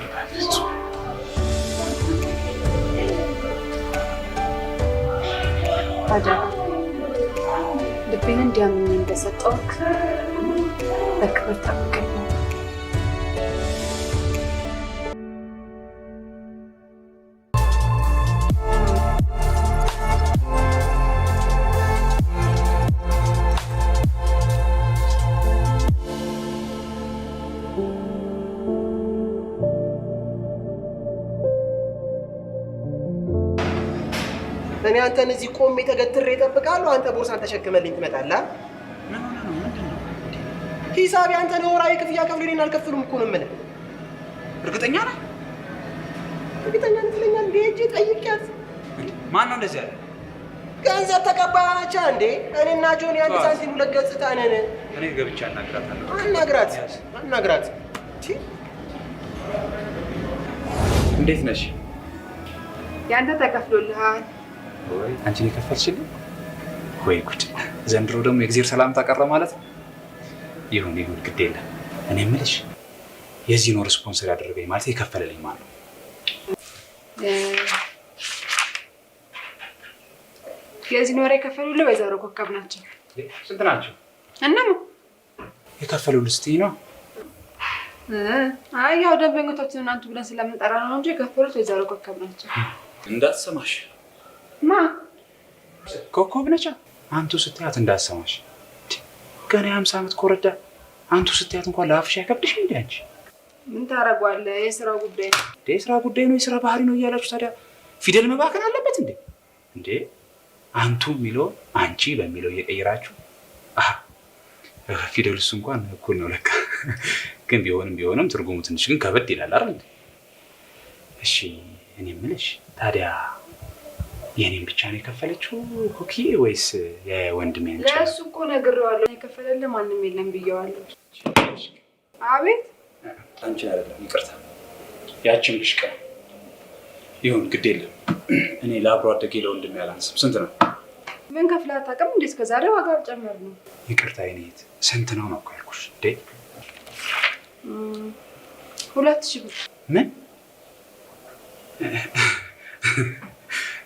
ታዲያ ልቤን እንዲያምኝ እንደሰጠውክ በክብር ጠብቅልኝ። እኔ አንተን እዚህ ቆሜ ተገትሬ እጠብቃለሁ። አንተ ቦርሳን ተሸክመልኝ ትመጣለህ። ሂሳቤ አንተ ነው። ወራዊ ክፍያ ከፍሉልኝ አልከፍሉም እኮ ነው የምልህ። እርግጠኛ ነህ? እርግጠኛ ነህ ትለኛለህ እንዴ? ሂጅ ጠይቂያት። ማን ነው እንደዚህ ያለ? ገንዘብ ተቀባይ ናቻ እንዴ? እኔና ጆኒ አንድ ሳንቲም ሁለት ገጽታ ነን። እኔ ገብቼ አናግራታለሁ። አናግራት። እንዴት ነሽ? ያንተ ተከፍሎልሃል። ወይ አንቺ ነው የከፈልሽልኝ? ወይ ጉድ! ዘንድሮ ደግሞ የእግዚአብሔር ሰላምታ ቀረ ማለት ነው። ይሁን ግድ የለም። እኔ የምልሽ የዚህ ነው ስፖንሰር ያደረገኝ ማለት የከፈለልኝ ማለት ነው። የዚህ ኖር የከፈሉልህ ወይዘሮ ኮከብ ናቸው። ስንት ናቸው? እናም የከፈሉልህ ስትይ ነው? አይ ያው ደንበኞቻችንን አንቱ ብለን ስለምንጠራ ነው እንጂ የከፈሉት ወይዘሮ ኮከብ ናቸው። እንዳትሰማሽ። ማ ኮከብ ነች? አንቱ ስትያት እንዳትሰማሽ። ገና 50 ዓመት ኮረዳ አንቱ ስትያት እንኳን ለአፍሽ አይከብድሽም እንዴ? አንቺ ምን ታረጋለህ? የስራው ጉዳይ ነው። የስራ ጉዳይ ነው፣ የስራ ባህሪ ነው እያላችሁ ታዲያ ፊደል መባከን አለበት እንዴ? እንዴ አንቱ የሚለው አንቺ በሚለው እየቀየራችሁ ፊደልስ እንኳን እኩል ነው ለካ። ግን ቢሆንም ትርጉሙ ትንሽ ግን ከበድ ይላል አይደል? እሺ እኔ የምልሽ ታዲያ የኔን ብቻ ነው የከፈለችው ኮኪዬ ወይስ የወንድሜ አንቺ? ለእሱ እኮ ነግሬዋለሁ። የከፈለልህ ማንም የለም ብዬዋለሁ። አቤት አንቺ አይደለም ይቅርታ፣ ያችን ብሽቀ ይሁን ግድ የለም። እኔ ለአብሮ አደጌ ለወንድሜ አላንስም። ስንት ነው? ምን ከፍለህ አታውቅም እንዴ? እስከ ዛሬ ዋጋ አልጨመርንም። ይቅርታ የኔት ስንት ነው እኮ ያልኩሽ እንዴ? 2000 ብር። ምን?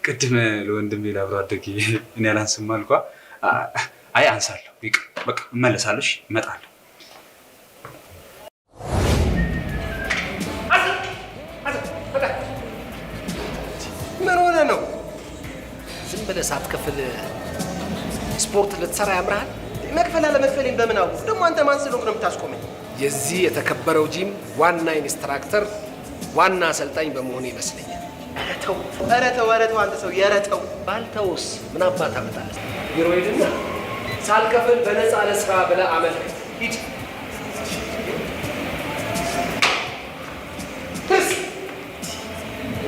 ቅድም ለወንድሜ ለአብሮ አደጌ እኔ አላንስም አልኳ። አይ አንሳለሁ። በቃ እመለሳለሁ። እመጣለሁ። ምን ሆነ ነው? ዝም ብለህ ሳትከፍል ስፖርት ልትሰራ ያምርሃል? መክፈል አለመክፈሌን በምን አውቁ? ደግሞ አንተ ማን ስለሆንክ ነው የምታስቆመኝ? የዚህ የተከበረው ጂም ዋና ኢንስትራክተር ዋና አሰልጣኝ በመሆኑ ይመስለኛል። ኧረ ተው አንተ ሰው የረተው ባልተውስ ምን አባት አመጣለህ? ቢሮ ሂድና ሳልከፍል በነፃ ለስራ ብለህ አመልክት። ሂድ።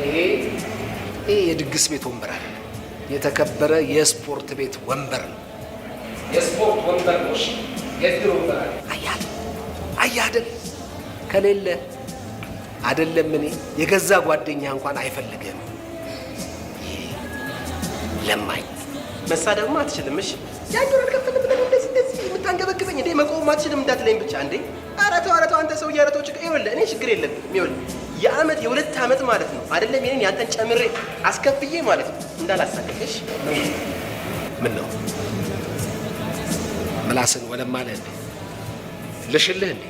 ይሄ የድግስ ቤት ወንበር አለ። የተከበረ የስፖርት ቤት ወንበር ነው። የስፖርት ወንበር ነው። የቢሮ ወንበር አለ። አየህ አይደል? ከሌለ አይደለም እኔ የገዛ ጓደኛ እንኳን አይፈልግም። ለማኝ መሳደብማ አትችልም። እሺ ያንዱን አልከፈለ ብለህ እንደዚህ የምታንገበግበኝ እንዴ? መቆም አትችልም እንዳትለኝ ብቻ እንዴ? ኧረ ተው አንተ ሰው ያረተው ችግር ይኸውልህ፣ እኔ ችግር የለብኝም። ይኸውልህ የዓመት የ2 ዓመት ማለት ነው አይደለም? የኔን ያንተን ጨምሬ አስከፍዬ ማለት ነው እንዳላሳደግሽ። ምን ነው ምላስን ወለም አለ እንዴ? ልሽልህ እንዴ?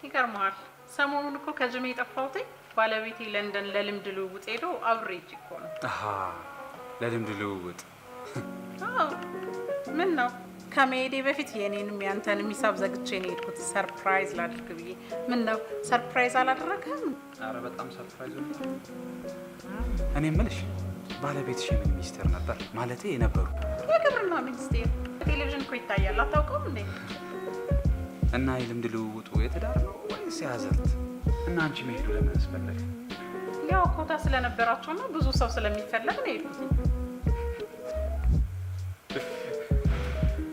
ይገርምሃል፣ ሰሞኑን እኮ ከጅሜ የጠፋሁት ባለቤቴ ለንደን ለልምድ ልውውጥ ሄዶ አብሬጅ እኮ ነው። ለልምድ ልውውጥ? ምን ነው ከመሄዴ በፊት የኔንም ያንተንም ሂሳብ ዘግቼ ነው የሄድኩት ሰርፕራይዝ ላድርግ ብዬ። ምን ነው ሰርፕራይዝ አላደረግህም? ኧረ በጣም ሰርፕራይዝ ነው። እኔ የምልሽ ባለቤትሽ የምን ሚኒስቴር ነበር? ማለቴ የነበሩ የግብርና ሚኒስቴር በቴሌቪዥን እኮ ይታያል። አታውቀውም እንዴ? እና የልምድ ልውውጡ የትዳር ነው ወይስ የአዘርት? እና አንቺ መሄዱ ለምን አስፈለገ? ያው ኮታ ስለነበራቸውና ብዙ ሰው ስለሚፈለግ ነው የሄድኩት።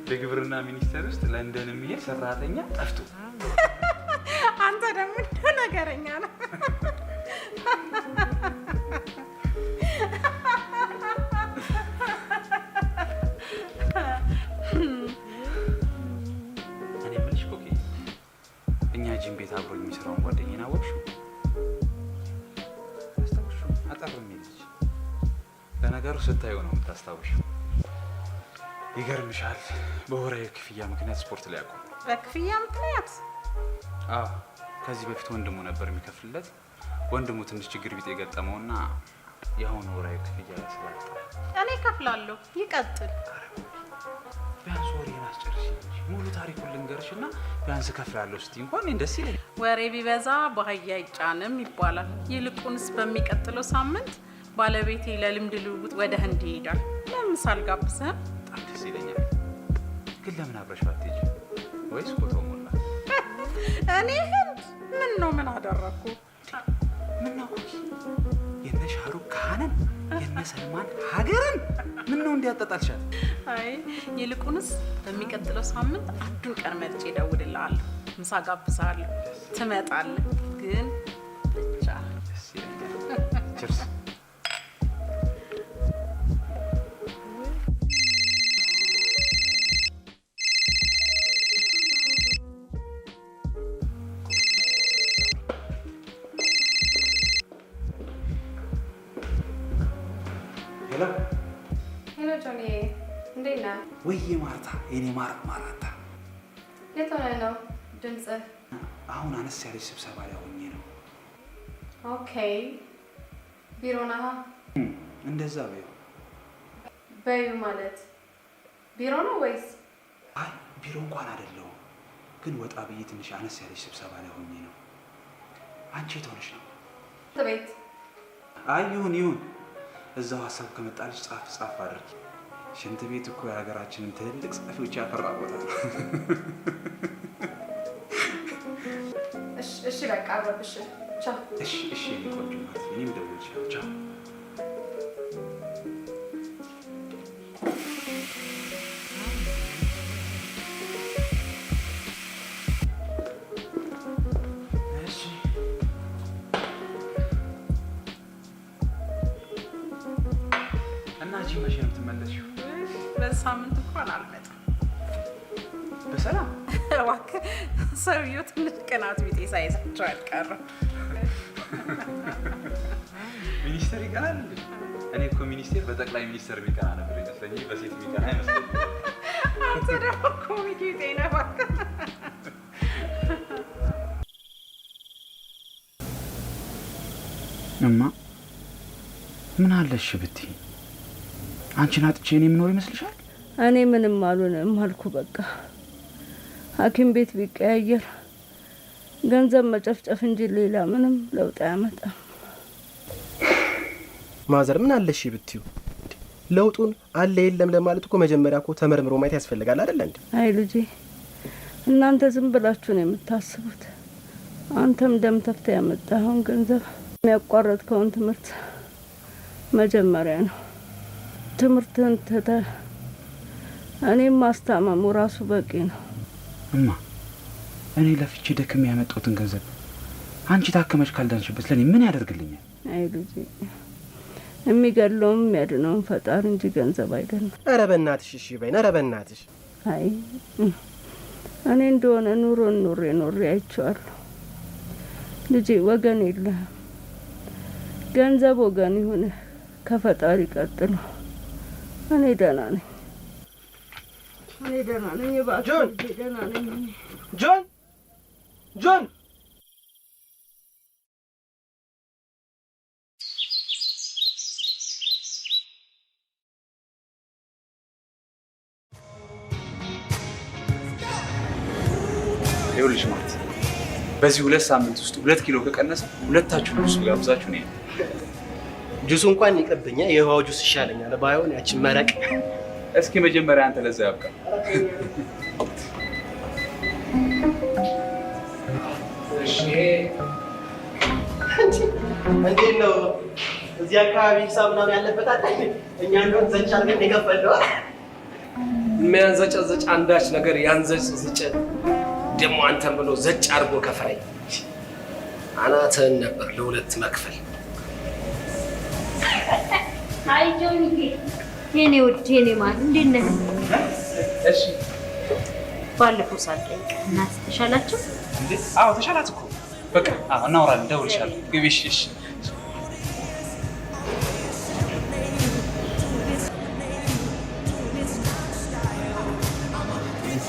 በግብርና ሚኒስቴር ውስጥ ለንደን የሚሄድ ሰራተኛ ጠፍቶ አንተ ደግሞ ነገረኛ ነህ። እኔ የምልሽ ኮኪ፣ እኛ ጂም ቤት አብሮ የሚሰራውን ጓደኛዬን አወቅሽው? አስታውሽው? አጠር የሚልች ለነገሩ ስታየው ነው የምታስታውሽው። ይገርምሻል፣ በወራዊ ክፍያ ምክንያት ስፖርት ላይ አቆመ። በክፍያ ምክንያት? አዎ፣ ከዚህ በፊት ወንድሙ ነበር የሚከፍልለት። ወንድሙ ትንሽ ችግር ቢጤ የገጠመውና የአሁኑ ወራዊ ክፍያ ስላጣ እኔ እከፍላለሁ። ይቀጥል። ቢያንስ ወሬን አስጨርሽ እንጂ ሙሉ ታሪኩን ልንገርሽና ቢያንስ እከፍላለሁ ስትይ እንኳን እኔ ደስ ይለኛል። ወሬ ቢበዛ በአህያ አይጫንም ይባላል። ይልቁንስ በሚቀጥለው ሳምንት ባለቤቴ ለልምድ ልውውጥ ወደ ህንድ ይሄዳል። ለምን ሳልጋብዝህ? በጣም ደስ ይለኛል። ግን ለምን አብረሽ ባትሄጂ? ወይስ ቦታው ሞላ? እኔ ህንድ ምን ነው ምን አደረኩ? ምን ነው የነ ሻሩክ ካንን የነ ሰልማን ሀገርን ምን ነው እንዲያጣጣልሻል? አይ ይልቁንስ በሚቀጥለው ሳምንት አንዱን ቀን መርጬ እደውልልሃለሁ። ምሳ ጋብዝሃለሁ። ትመጣለህ ግን ብቻ። ደስ ይለኛል። ቺርስ። ሄሎ ጆኒ፣ እንዴት ነህ? ወይዬ ማርታ፣ የኔ ማራታ፣ የት ሆነህ ነው? ድምፅህ አሁን አነስ ያለች ስብሰባ ላይ ሆኜ ነው። ኦኬ፣ ቢሮ ነህ? እንደዛ በይው። በዩ ማለት ቢሮ ነው ወይስ? አይ ቢሮ እንኳን አይደለሁም፣ ግን ወጣ ብዬ ትንሽ አነስ ያለች ስብሰባ ላይ ሆኜ ነው። አንቺ የት ሆነሽ ነው? ቤት። አይ ይሁን እዛው ሀሳብ ከመጣልሽ ጻፍ አድርጊ። ሽንት ቤት እኮ የሀገራችንን ትልልቅ ጸሐፊዎች ያፈራ ቦታ ነው። እሺ በቃ አብረብሽ። ቻው። እሺ ቆንጆ ማለት እኔም ደውልልሻለሁ። ቻው። መቼ ነው የምትመለሺው? በሳምንት እንኳን አልመጣም። በሰላም እባክህ፣ ሰውዬው ትንሽ ቅናት ቢጤ ሳይዛቸው አልቀረም። ሚኒስቴር ይቀናል። እኔ እኮ ሚኒስቴር በጠቅላይ ሚኒስትር የሚቀና ነበር ይመስለኝ፣ በሴት የሚቀና አይመስለኝም። አንተ ደግሞ ኮሚቴ ጤና እባክህ። እማ ምን አለሽ ብትይ አንቺን አጥቼ እኔ የምኖር ይመስልሻል? እኔ ምንም አልሆንም አልኩ። በቃ ሐኪም ቤት ቢቀያየር ገንዘብ መጨፍጨፍ እንጂ ሌላ ምንም ለውጥ አያመጣም። ማዘር ምን አለሽ ብትዩ ለውጡን አለ የለም ለማለት እኮ መጀመሪያ እኮ ተመርምሮ ማየት ያስፈልጋል አይደል እንዴ? አይ ልጄ፣ እናንተ ዝም ብላችሁ ነው የምታስቡት። አንተም ደም ተፍተህ ያመጣኸውን ገንዘብ የሚያቋረጥከውን ትምህርት መጀመሪያ ነው። ትምህርትን ትተህ እኔም ማስታመሙ ራሱ በቂ ነው። እማ እኔ ለፍቼ ደክሜ ያመጣሁትን ገንዘብ አንቺ ታከመሽ ካልዳንሽበት ለኔ ምን ያደርግልኛል? አይ ልጄ፣ የሚገለውም የሚያድነውን ፈጣሪ እንጂ ገንዘብ አይደለም። ኧረ በእናትሽ እሺ በይን። ኧረ በእናትሽ። አይ እኔ እንደሆነ ኑሬ አይቼዋለሁ ልጄ። ወገን የለህም። ገንዘብ ወገን ይሁን ከፈጣሪ ቀጥሎ። እኔ ደህና ነኝ። ጆን ጆን ጆን በዚህ 2 ሳምንት ውስጥ 2 ኪሎ ከቀነሰ ሁለታችሁ ጁስ ጋብዛችሁ ነው። ጁሱ እንኳን ይቅርብኛ፣ የውሃው ጁስ ይሻለኛል። ባይሆን ያችን መረቅ እስኪ መጀመሪያ አንተ ለዛ ያብቃ። እሺ እንዴት ነው እዚህ አካባቢ ሂሳብ ምናምን ያለበት አይደል? እኛ እንደው ዘጭ አድርገን የከፈልነው የሚያንዘጨዘጭ አንዳች ነገር ያንዘጭ ደግሞ አንተን ብሎ ዘጭ አድርጎ ከፈለኝ አናትህን ነበር ለሁለት መክፈል። አይ ጆኒዬ፣ የኔ ውድ የኔ ማር እንዴት ነህ? እሺ ባለፈው ሳልጠይቅህ እናትህ ተሻላቸው? አዎ ተሻላት እኮ። በቃ እናወራለን፣ እደውልልሻለሁ። ግቢ። እሺ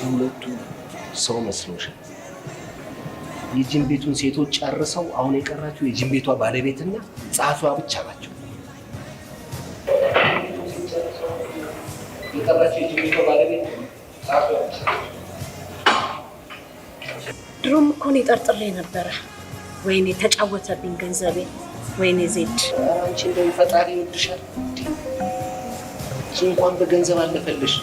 ሁለቱ ሰው መስሎሻል? የጂም ቤቱን ሴቶች ጨርሰው አሁን የቀራቸው የጂም ቤቷ ባለቤትና ጸሐፊዋ ብቻ ናቸው። የቀራቸው የጂም ቤቷ ባለቤት ጸሐፊዋ ብቻ። ድሮም እኮ እኔ ጠርጥሬ ነበረ። ወይኔ ተጫወተብኝ ገንዘቤ። ወይኔ ዜድ፣ አንቺ እንደው ፈጣሪ ይወድሻል። እንኳን በገንዘብ አለፈልሽ።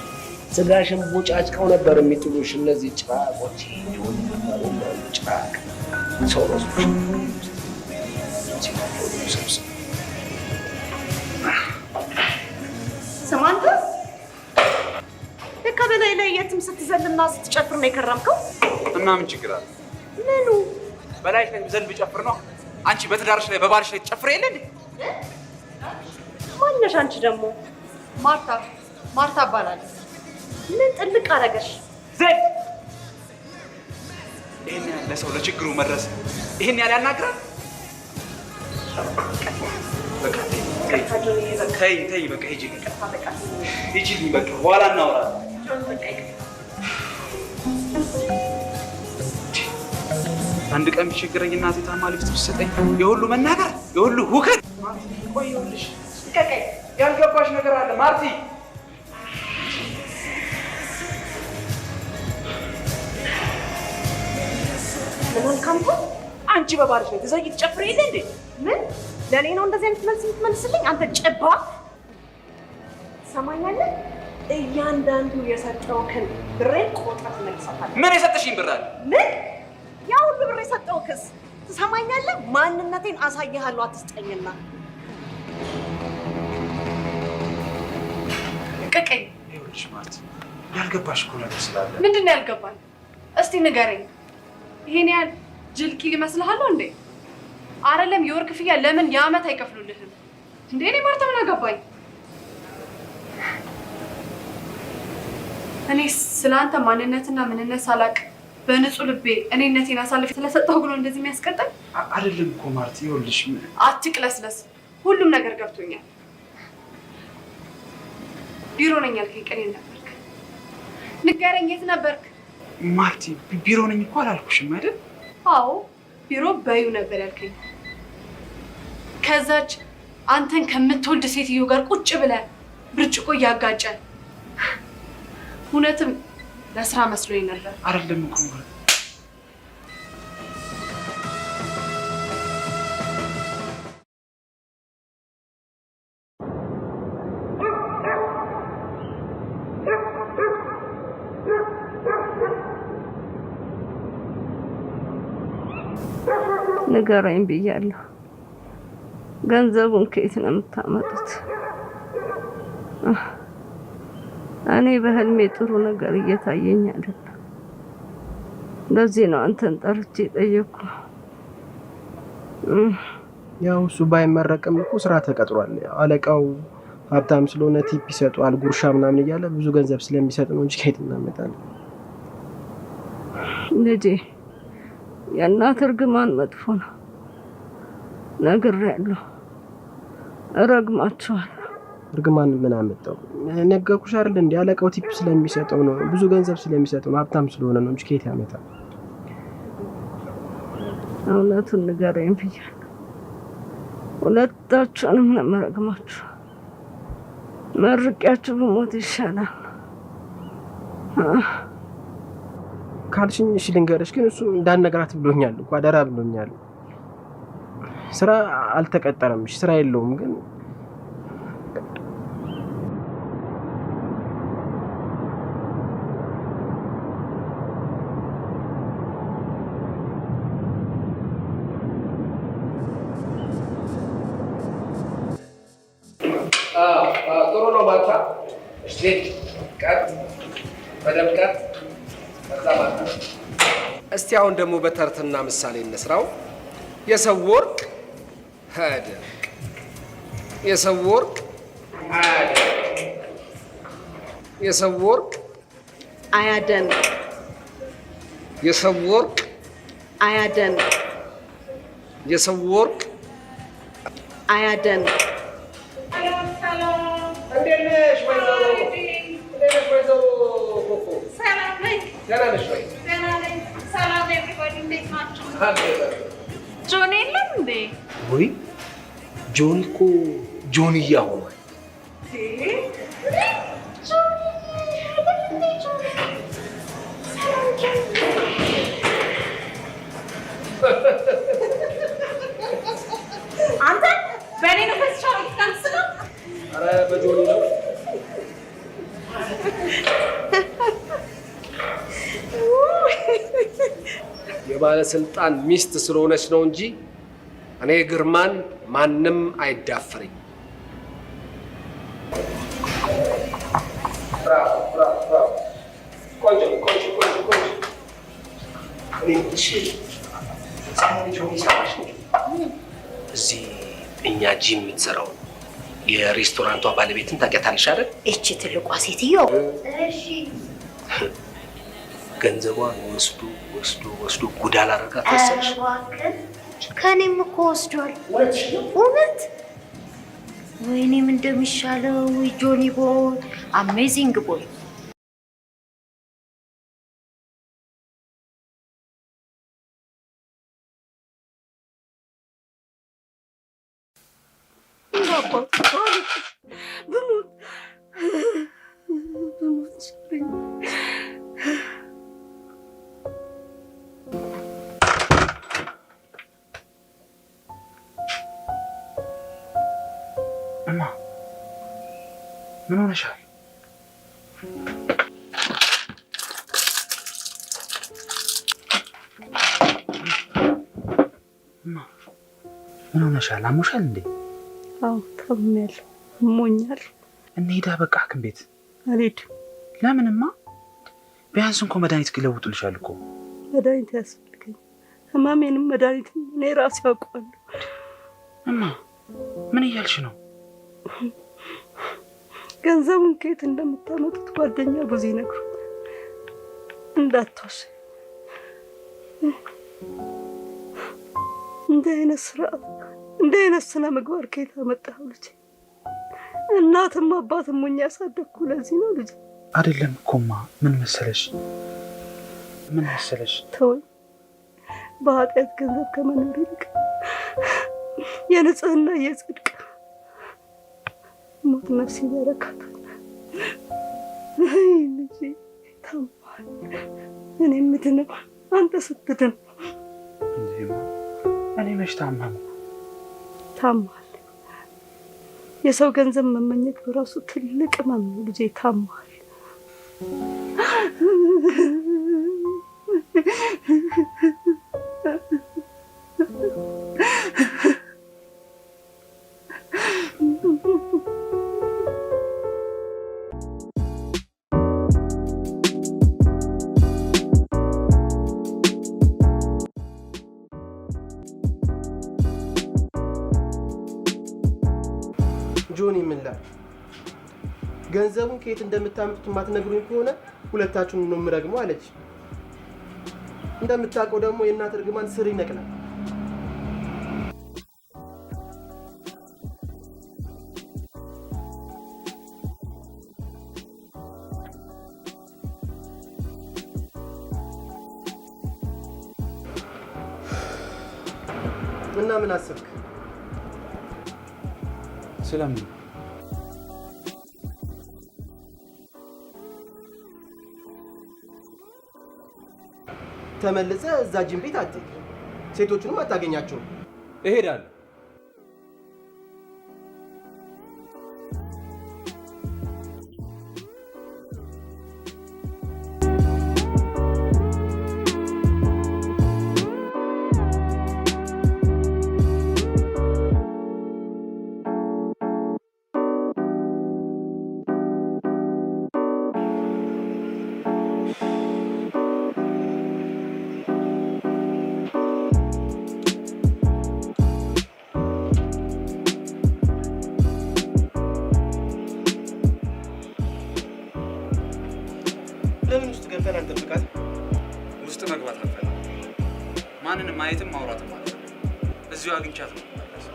ስጋሽን ቦጫጭቀው ነበር የሚጥሉሽ እነዚህ ጭራቆች። ጭራቅ ሰው መስሎሽ ሰማንተ ልክ በላይ ላይ የትም ስትዘልና ስትጨፍር ነው የከረምከው። እና ምን ችግር አለ? ምኑ በላይሽ ላይ ዘል ብጨፍር ነው? አንቺ በትዳርሽ ላይ በባልሽ ላይ ትጨፍር የለ እንዴ? ማነሽ አንቺ ደግሞ? ማርታ እባላለሁ። ምን ጥልቅ አደረገሽ? ዘል ይሄን ያለ ሰው ለችግሩ መድረስ ይሄን ያለ ያናግራል? በቃ ተይ በቃ ሂጂልኝ፣ በቃ በኋላ እናወራለን። አንድ ቀን ቢቸግረኝ እናቴ ታማ ልብስ ብትሰጠኝ የሁሉ መናገር የሁሉ ሁከት። ቆይ ይኸውልሽ፣ ያልገባሽ ነገር አለ ማርቲ። መልካም አንቺ በባልሽ ላይ ትዘይ ትጨፍሪ የለ እንዴ? ምን ለኔ ነው እንደዚህ አይነት መልስ የምትመልስልኝ? አንተ ጭባ ሰማኛለህ? እያንዳንዱ የሰጠውክን ብሬን ቆጥረህ ትመልሳታለህ። ምን የሰጠሽኝ ብር አለ? ምን ያ ሁሉ ብር የሰጠውክስ? ትሰማኛለህ? ማንነቴን አሳይሃለሁ፣ አትስጠኝና ቀቀኝ። ይኸውልሽ ማርቲ፣ ያልገባሽ እኮ ነገር ስላለ። ምንድን ነው ያልገባኝ? እስቲ ንገረኝ። ይሄን ያህል ጅልቂ ሊመስልሃለሁ እንዴ? አይደለም የወር ክፍያ ለምን የዓመት አይከፍሉልህም እንዴ? እኔ ማርታ ምን አገባኝ? እኔ ስለአንተ ማንነትና ምንነት ሳላቅ በንጹህ ልቤ እኔነቴን አሳልፌ ስለሰጠሁ ብሎ እንደዚህ የሚያስቀጣኝ አይደለም እኮ ማርቲ። ይኸውልሽ አትቅለስለስ፣ ሁሉም ነገር ገብቶኛል። ቢሮ ነኝ ያልከኝ ቀን ነበርክ? ንገረኝ፣ የት ነበርክ? ማርቲ ቢሮ ነኝ እኮ አላልኩሽም አይደል? አዎ ቢሮ በዩ ነበር ያልከኝ። ከዛች አንተን ከምትወልድ ሴትዮ ጋር ቁጭ ብለህ ብርጭቆ እያጋጨን እውነትም ለስራ መስሎኝ ነበር። አይደለም እኮ ማለት ንገረኝ ብያለሁ። ገንዘቡን ከየት ነው የምታመጡት? እኔ በህልሜ ጥሩ ነገር እየታየኝ አይደለም። ለዚህ ነው አንተን ጠርቼ ጠየቅኩ። ያው እሱ ባይመረቅም እኮ ስራ ተቀጥሯል። አለቃው ሀብታም ስለሆነ ቲፕ ይሰጠዋል፣ ጉርሻ ምናምን እያለ ብዙ ገንዘብ ስለሚሰጥ ነው እንጂ ከየት እናመጣለን? ልጄ የእናት እርግማን መጥፎ ነው። ነግሬያለሁ፣ እረግማቸዋለሁ። እርግማን ምን አመጣው? ነገርኩሽ አይደል እንዴ? አለቃው ቲፕ ስለሚሰጠው ነው፣ ብዙ ገንዘብ ስለሚሰጠው ነው፣ ሀብታም ስለሆነ ነው እንጂ ከየት ያመጣል? እውነቱን ንገረኝ ብያለሁ። ሁለታችሁንም ነው የምረግማችሁ። መርቂያችሁ ብሞት ይሻላል። ካልሽኝ እሺ ልንገርሽ፣ ግን እሱ እንዳነግራት ብሎኛል እኮ አደራ ብሎኛል። ስራ አልተቀጠረም፣ ስራ የለውም ግን ጥሩ ነው ማታ። እሺ ቀጥ በደምብ ቀጥ ከዛ ማታ። እስቲ አሁን ደግሞ በተርትና ምሳሌ እንስራው። የሰው ወርቅ አያደርቅ፣ የሰው ወርቅ አያደርቅ፣ የሰው ወርቅ አያደንቅ፣ የሰው ወርቅ አያደንቅ፣ የሰው ወርቅ አያደንቅ። እንዴት ነሽ ወይዘሮ? እንዴት ነሽ ወይዘሮ ኮኮ? ሰላም ነኝ። ደህና ነሽ ወይ? ደህና ነኝ። ሰላም ኤቭሪባዲ፣ እንዴት ናችሁ? አለ ጆን የለም እንዴ? ወይ ጆን እኮ ጆንያ ሆኗል። አንተ በእኔ ነው ፈስቻው ልታስበው? ኧረ በጆኒ ነው። የባለስልጣን ሚስት ስለሆነች ነው እንጂ እኔ ግርማን ማንም አይዳፈረኝ። ቆንጆ ቆንጆ ቆንጆ ቆንጆ። እዚህ እኛ ጂም የምትሰራው የሬስቶራንቷ ባለቤትን ታውቂያታለሽ አይደል? እቺ ትልቋ ሴትዮ እሺ ገንዘቧን ወስዶ ወስዶ ወስዶ ጉዳ ላደረጋት መሰለሽ? ከኔም እኮ ወስዷል። እውነት ወይኔም እንደሚሻለው ጆኒ ቦይ አሜዚንግ ቦይ። እማ ምን ሆነሻል? እማ ምን ሆነሻል? አሞሻል እንዴ? አዎ ታምሜያለሁ፣ እሞኛል። እንሂዳ በቃ ሐኪም ቤት። አልሄድም። ለምንማ? ቢያንስ እንኳን መድኃኒት ግለውጡልሻል እኮ። መድኃኒት ያስፈልገኝ፣ ህመሜንም መድኃኒት እኔ ራሴ አውቀዋለሁ። እማ ምን እያልሽ ነው? ገንዘቡን ከየት እንደምታመጡት ጓደኛ ብዙ ይነግሩኛል። እንዳትዋሽ። እንዲህ አይነት ስርዓት፣ እንዲህ አይነት ስነ ምግባር ከየት አመጣኸው ልጄ? እናትም አባትም ሞኝ ያሳደግኩ ለዚህ ነው ልጄ። አይደለም እኮማ። ምን መሰለሽ ተወኝ። በኃጢአት ገንዘብ ከመኖር ይልቅ የንጽህና የጽድቅ ሞት ነፍስ ይበረካታል። ልጄ ታሟል። እኔ የምድነው አንተ ስትድን። እኔ መች ታመምኩ? ታሟል። የሰው ገንዘብ መመኘት በራሱ ትልቅ ህመም ነው ልጄ። ታሟል። ጆኒ ምን ላይ ገንዘቡን ከየት እንደምታመጡት የማትነግሩኝ ከሆነ ሁለታችሁን ነው የምረግመው አለች። እንደምታውቀው ደግሞ የእናት እርግማን ስር ይነቅላል። እና ምን አሰብክ? ስለምን? ተመልሰህ እዛ ጅም ቤት አትሄድ። ሴቶቹንም አታገኛቸውም። እሄዳለሁ። ለምን ውስጥ ገብተን አንጠብቃት? ውስጥ መግባት አልፈልግም። ማንንም ማየትም ማውራትም አልፈልግም። እዚሁ አግኝቻት ነው የምመለሰው።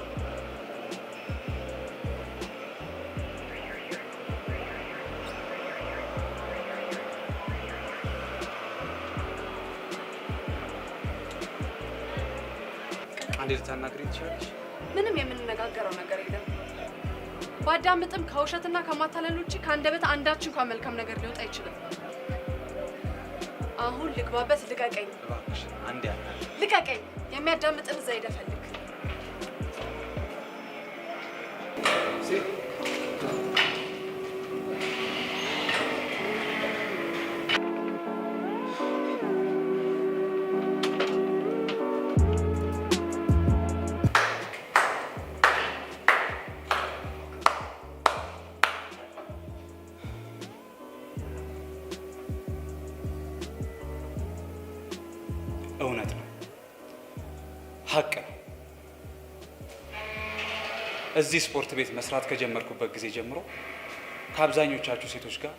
አንዴ ልታናግሪኝ ትችላለሽ? ምንም የምንነጋገረው ነገር የለም። ባዳምጥም ከውሸትና ከማታለል ውጭ ከአንደበት አንዳች እንኳን መልካም ነገር ሊወጣ አይችልም። አሁን ልግባበት። ልቀቀኝ እባክሽ። አንዴ ልቀቀኝ። የሚያዳምጥን እዛ ሄደህ ፈልግ። እውነት ነው፣ ሀቅ ነው። እዚህ ስፖርት ቤት መስራት ከጀመርኩበት ጊዜ ጀምሮ ከአብዛኞቻችሁ ሴቶች ጋር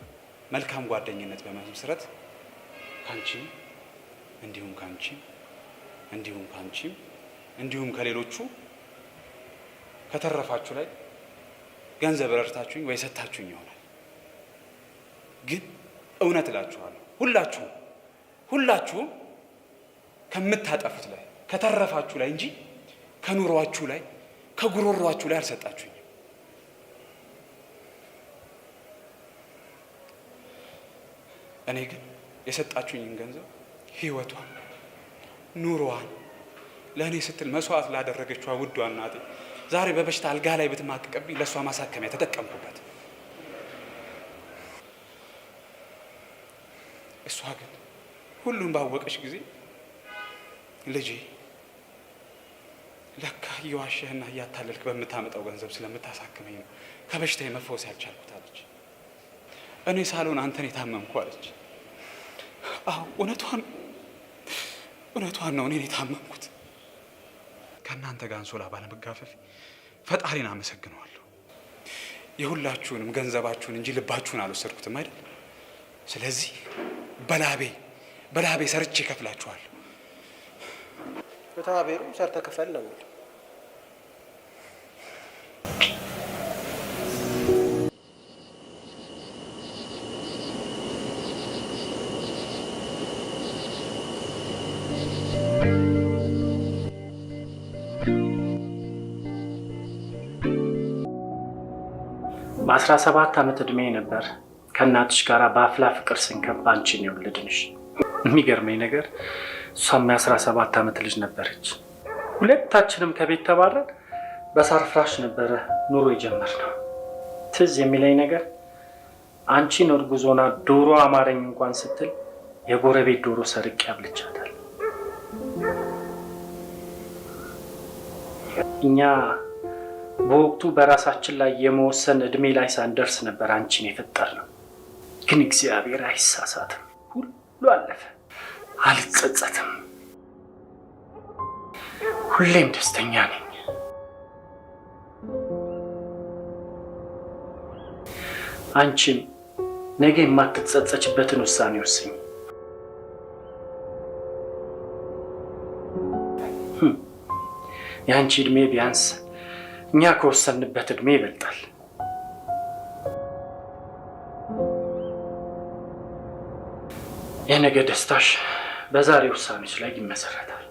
መልካም ጓደኝነት በመመስረት ካንቺም እንዲሁም ካንቺም እንዲሁም ካንቺም እንዲሁም ከሌሎቹ ከተረፋችሁ ላይ ገንዘብ ረድታችሁኝ ወይ ሰጥታችሁኝ ይሆናል። ግን እውነት እላችኋለሁ ሁላችሁም ከምታጠፉት ላይ ከተረፋችሁ ላይ እንጂ ከኑሯችሁ ላይ ከጉሮሯችሁ ላይ አልሰጣችሁኝም። እኔ ግን የሰጣችሁኝን ገንዘብ ህይወቷን፣ ኑሮዋን ለእኔ ስትል መስዋዕት ላደረገችዋ ውዷ እናቴ ዛሬ በበሽታ አልጋ ላይ ብትማቅቅብኝ ለእሷ ማሳከሚያ ተጠቀምኩበት። እሷ ግን ሁሉን ባወቀች ጊዜ ልጄ ለካ እየዋሸህና እያታለልክ በምታመጣው ገንዘብ ስለምታሳክመኝ ነው ከበሽታዬ መፈወስ ያልቻልኩት አለች። እኔ ሳልሆን አንተን የታመምኩ አለች። አዎ እውነቷን ነው፣ እኔን የታመምኩት። ከእናንተ ጋር አንሶላ ባለመጋፈፍ ፈጣሪን አመሰግነዋለሁ። የሁላችሁንም ገንዘባችሁን እንጂ ልባችሁን አልወሰድኩትም አይደል? ስለዚህ በላቤ ሰርቼ እከፍላችኋለሁ። ፍትሐብሔሩ ሰርተህ ክፈል ነው የሚለው። በ17 ዓመት ዕድሜ ነበር ከእናትሽ ጋር በአፍላ ፍቅር ስንከባ አንቺን የወለድንሽ። የሚገርመኝ ነገር እሷም የ17 ዓመት ልጅ ነበረች። ሁለታችንም ከቤት ተባረን በሳር ፍራሽ ነበረ ኑሮ የጀመርነው። ትዝ የሚለኝ ነገር አንቺን እርጉዝ ሆና ዶሮ አማረኝ እንኳን ስትል የጎረቤት ዶሮ ሰርቄ አብልቻታል። እኛ በወቅቱ በራሳችን ላይ የመወሰን እድሜ ላይ ሳንደርስ ነበር አንቺን የፈጠርነው። ግን እግዚአብሔር አይሳሳትም፣ ሁሉ አለፈ። አልጸጸትም፣ ሁሌም ደስተኛ ነኝ። አንቺም ነገ የማትጸጸችበትን ውሳኔ ወስኝ። የአንቺ እድሜ ቢያንስ እኛ ከወሰንበት እድሜ ይበልጣል። የነገ ደስታሽ በዛሬ ውሳኔዎች ላይ ይመሰረታል።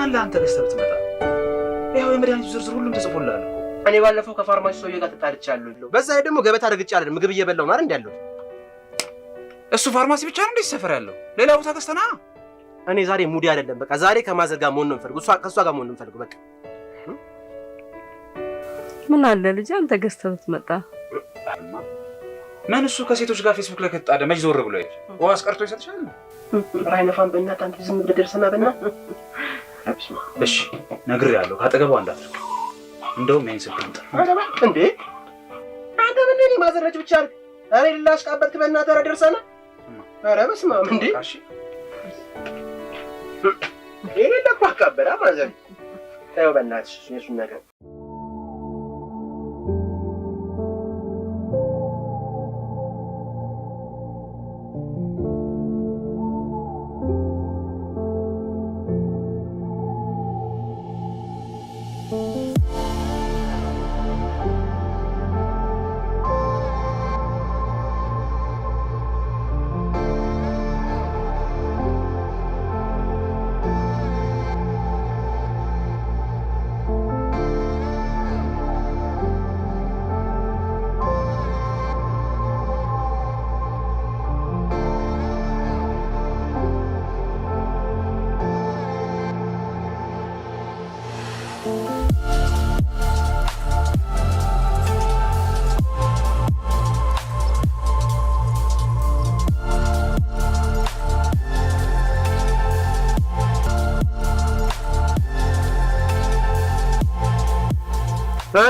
አለ አንተ ገዝተህ ብትመጣ ይሄው የመድኃኒቱ ዝርዝር ሁሉም ተጽፎልሃል እኮ። እኔ ባለፈው ከፋርማሲ ሰውዬ ጋር ተጣልቻለሁ። በዛ ላይ ደግሞ ገበታ ረግጬ አይደል ምግብ እየበላሁ ነው አይደል እንዳለው። እሱ ፋርማሲ ብቻ ነው እንዴ ሰፈር ያለው? ሌላ ቦታ ገዝተና? እኔ ዛሬ ሙዲ አይደለም። በቃ ዛሬ ከማዘር ጋር መሆን ነው የምፈልገው። ከእሷ ጋር መሆን ነው የምፈልገው። በቃ ምን አለ ልጅ አንተ ገዝተህ ብትመጣ። ምን እሱ ከሴቶች ጋር ፌስቡክ ላይ ከተጣደ መች ዞር ብሎ አይደል? ውሃ አስቀርቶ ይሰጥሻል። ራይነፋን በእናትህ አንተ ዝም ብለህ ደርሰና በእናትህ። እሺ ነግሬሃለሁ፣ ካጠገቧ እንዳትርቅ። እንደውም ይሄን ስልክ እንትን እንዴ አንተ ምን እኔ ማዘረጅ ብቻ አልክ? አሬ ላሽ ቃበትክ በእናትህ ኧረ ደርሰና። ኧረ በስመ አብ እንዴ እሺ እኔ ለኳ አቃበራ ማዘር ታየው በእናትሽ እሱን ነገር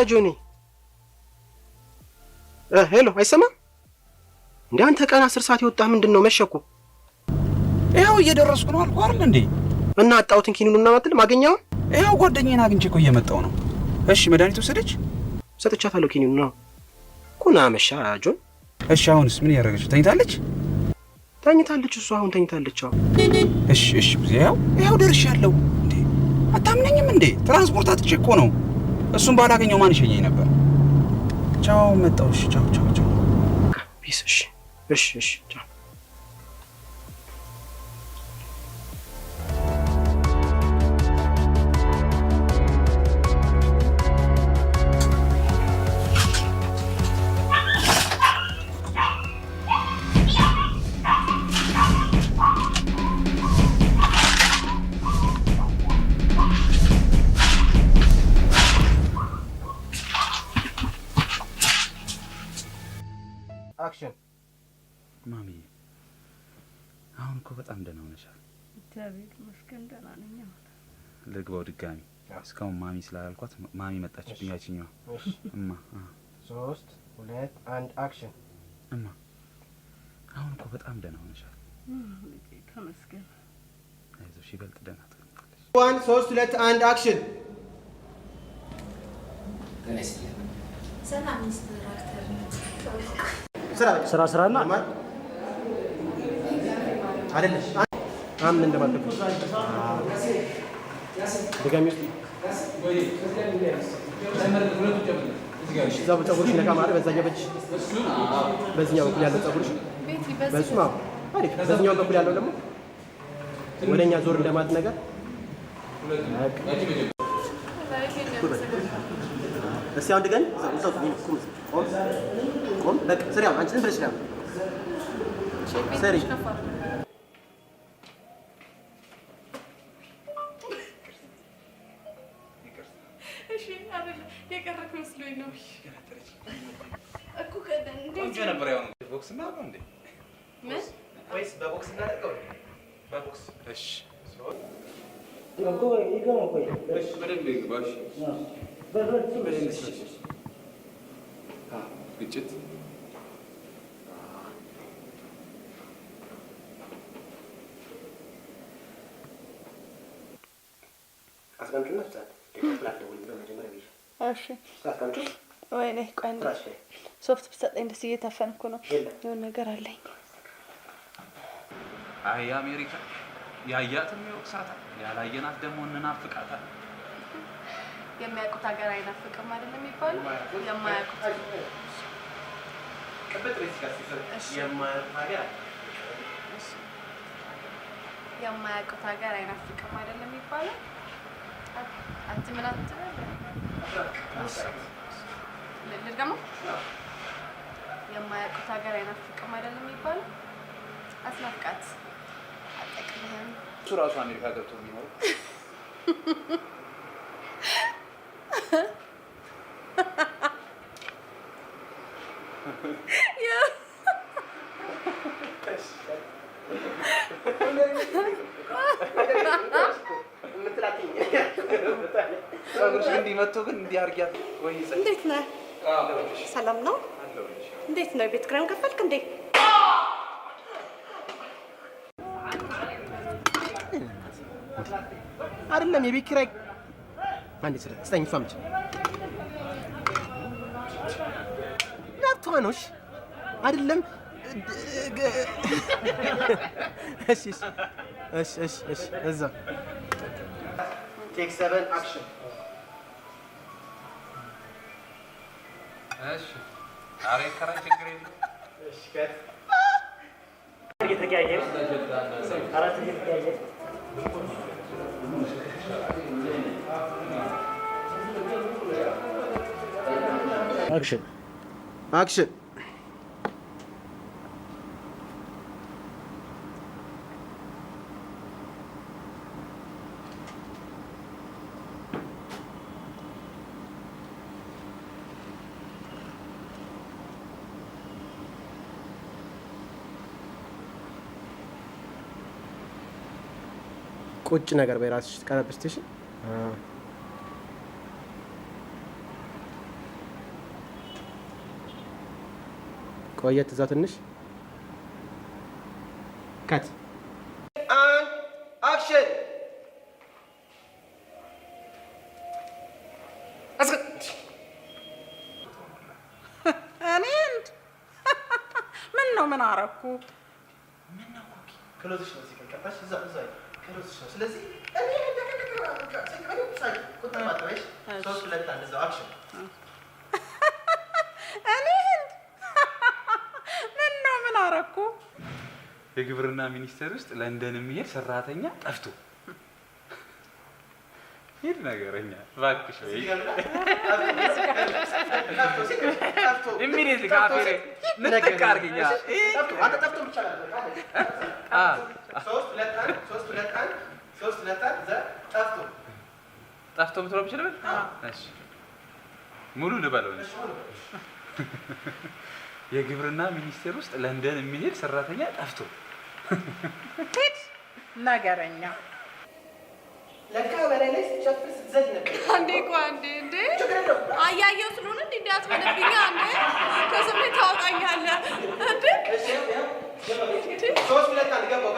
ጆኒ ሄሎ፣ አይሰማም እንዴ? አንተ ቀን 10 ሰዓት የወጣህ ምንድነው? መሸኩ። ይኸው እየደረስኩ ነው አልኩህ አይደል እንዴ? እና አጣሁትን ኪኒኑና ማትል ማገኛው ይኸው ጓደኛዬን አግኝቼ እኮ እየመጣሁ ነው። እሺ መድኃኒት ወሰደች? ሰጥቻታለሁ። ኪኒኑ ነው ኩና መሻ ጆን። እሺ አሁንስ ምን ያደረገች? ተኝታለች? ተኝታለች። እሱ አሁን ተኝታለች። አሁን እሺ ይኸው ደርሻለሁ። እንዴ አታምነኝም እንዴ? ትራንስፖርት አጥቼ እኮ ነው። እሱን ባላገኘው ማን ይሸኘኝ ነበር? ቻው መጣሁ። እሺ ቻው ፒስ። እሺ ቻው። ማሚ አሁን እኮ በጣም ደህና ሆነሻል። እግዚአብሔር ይመስገን ደህና ነኝ። ልግባው ድጋሚ እስካሁን ማሚ ስላላልኳት ማሚ መጣችብኝ ያችኛዋ። እማ 3 2 1 አክሽን። እማ አሁን እኮ በጣም ደህና ሆነሻል። ተመስገን። አይዞሽ ይበልጥ ደህና ትሆኛለሽ። 1 3 2 1 አክሽን። ሰላም ሚስተር አክተር ስራና አይደለም አምን እንደማደርኩ ድጋሚ እዛ ፀጉርሽ ነካ ማድረግ በዛኛው በእጅ በዚህኛው በኩል ያለው ፀጉርሽ በሱ ነው። አሪፍ። በዚህኛው በኩል ያለው ደግሞ ወደኛ ዞር እንደማለት ነገር እስቲ አሁን ድገን እዛው ቆም በቃ ስሪያው አንቺ ዝም ብለሽ ስሪያው ሰሪ እሺ አይደል የቀረክ መስሎኝ ነው እኮ ቆንጆ ነበር። ያው ቦክስ እና እንዴ ምን ወይስ በቦክስ እናደርገው? በቦክስ እሺ በደንብ ይግባሽ። ግጭት አስቀምጪና እሺ ወይኔ ቆይ ሶፍት ብትሰጠኝ ደስ እየታፈንኩ ነው። የሆነ ነገር አለኝ። አይ አሜሪካ ያያትም ይወቅሳታል፣ ያላየናት ደግሞ እንናፍቃታል። የሚያውቁት ሀገር አይናፍቅም አይደል የሚባለው? የማያውቁት የማያውቁት ሀገር አይናፍቅም አይደል የሚባለው? አትምን አትበል። ልድገመው። የማያውቁት ሀገር አይናፍቅም አይደል የሚባለው? አስናፍቃት። አጠቅልህም እሱ ራሱ አሜሪካ ገብቶ የሚኖረው እንዲህ መጥቶ ግን እንዲህ አድርጊያት ወይ? እንዴት ነህ? ሰላም ነው? እንዴት ነው? የቤት ኪራዩን ከፈልክ እንዴ? አይደለም የቤት ኪራይ አንዴ ስጠኝ። እሷ ምች ናቷኖሽ አይደለም። እሺ እሺ እሺ እሺ እዛ ቴክ 7 አክሽን። እሺ አሬ ከራ ችግር የለም። እሺ ከት እየተቀያየር አራት እየተቀያየር አክሽን አክሽን። ቁጭ ነገር በራስሽ ቀረብ ስቴሽን ቆየት እዛው ትንሽ ከት አንድ አክሽን። እኔ ምን ነው ምን አረኩ? ክሎዝሽ ነው ሲቀርቀሽ እዛ እዛ ክሎዝሽ ነው። ስለዚህ እኔ ቁጥር ማጥረሽ 3 2 1 እዛው አክሽን። እኔ ምን ነው ምን አረኩ? የግብርና ሚኒስቴር ውስጥ ለንደን የሚሄድ ሰራተኛ ጠፍቶ ሄድ ነገረኛ እባክሽ ወይ ኢሚዲየትሊ ካፌሬ ንጥቅ አድርጊኛ። አንተ ጠፍቶ ብቻ ነው 3 2 1 3 2 1 3 2 1 እዛ ጠፍቶ ምትለው ብችልበት። እሺ ሙሉ ልበለው። የግብርና ሚኒስቴር ውስጥ ለንደን የሚሄድ ሰራተኛ ጠፍቶ ሂድ ነገረኛ። ለካ በላይ ላይ ስትጨፍር ስትዘል ነበር። አንዴ እንዴ አያየው ስለሆነ እንዴ እንዳትመለብኛ አንዴ ከስሜት ታወጣኛለህ እንዴ። ሶስት ሁለት አንድ ገባው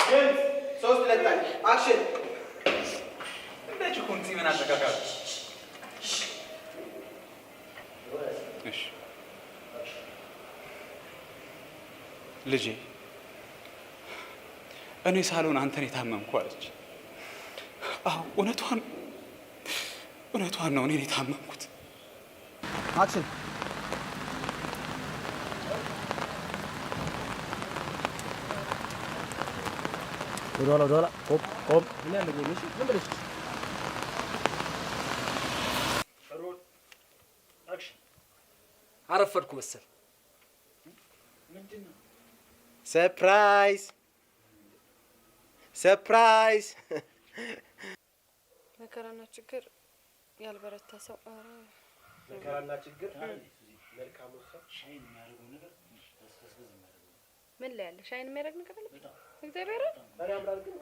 ግን ሶስት ሁለት አንድ አክሽን። እንዴት ኩንቲ ምን አጠቃቀም? እሺ ልጄ እኔ ሳሎን አንተን የታመምኩ አለች። አዎ እውነቷን ነው። እኔ የታመምኩት። አክሽን። ወደኋላ ቆም። ምን ያለ ነው? እሺ ምን ብለሽ? አክሽን። አረፈድኩ መሰል። ምንድነው? ሰርፕራይዝ። መከራና ችግር ያልበረታ ሰው መከራና ችግር መልካሙ ሰው ሻይን የሚያደርገው ነገር ምን ላይ ያለ ሻይን የሚያደርግ ነገር አለ? እግዚአብሔር ዛሬ አምራል ግን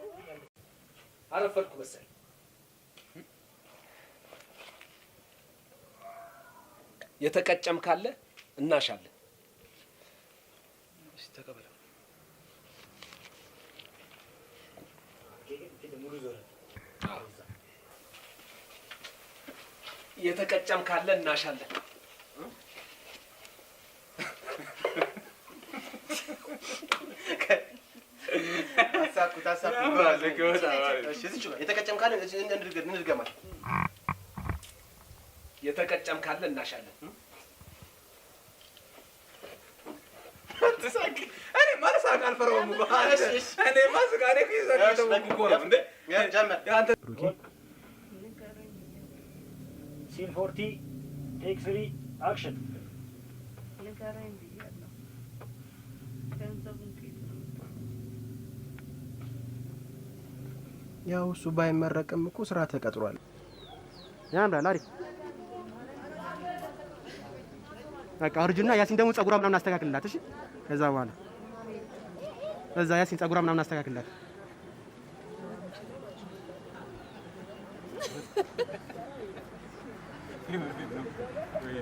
አረፈድኩ መሰል። የተቀጨም ካለ እናሻለን። እስቲ ተቀበለው። የተቀጨም ካለ እናሻለን። የተቀጨም ካለ እንድገማል። የተቀጨም ካለ እናሻለን። እኔ ማሳቅ አልፈራውም። እኔ ማስቃ እኔ ይዘጋው እንዴ ያንተ ሲን 40 ቴክ 3 አክሽን። ንገረኝ ብያለሁ። ገንዘቡን ከየት ነው? ያው እሱ ባይመረቅም እኮ ስራ ተቀጥሯል። ያምራል። አሪፍ በቃ እርጅና ያሲን ደግሞ ጸጉሯ ምናምን አስተካክልላት። እሺ ከዛ በኋላ በዛ ያሲን ጸጉሯ ምናምን አስተካክልላት። ወይ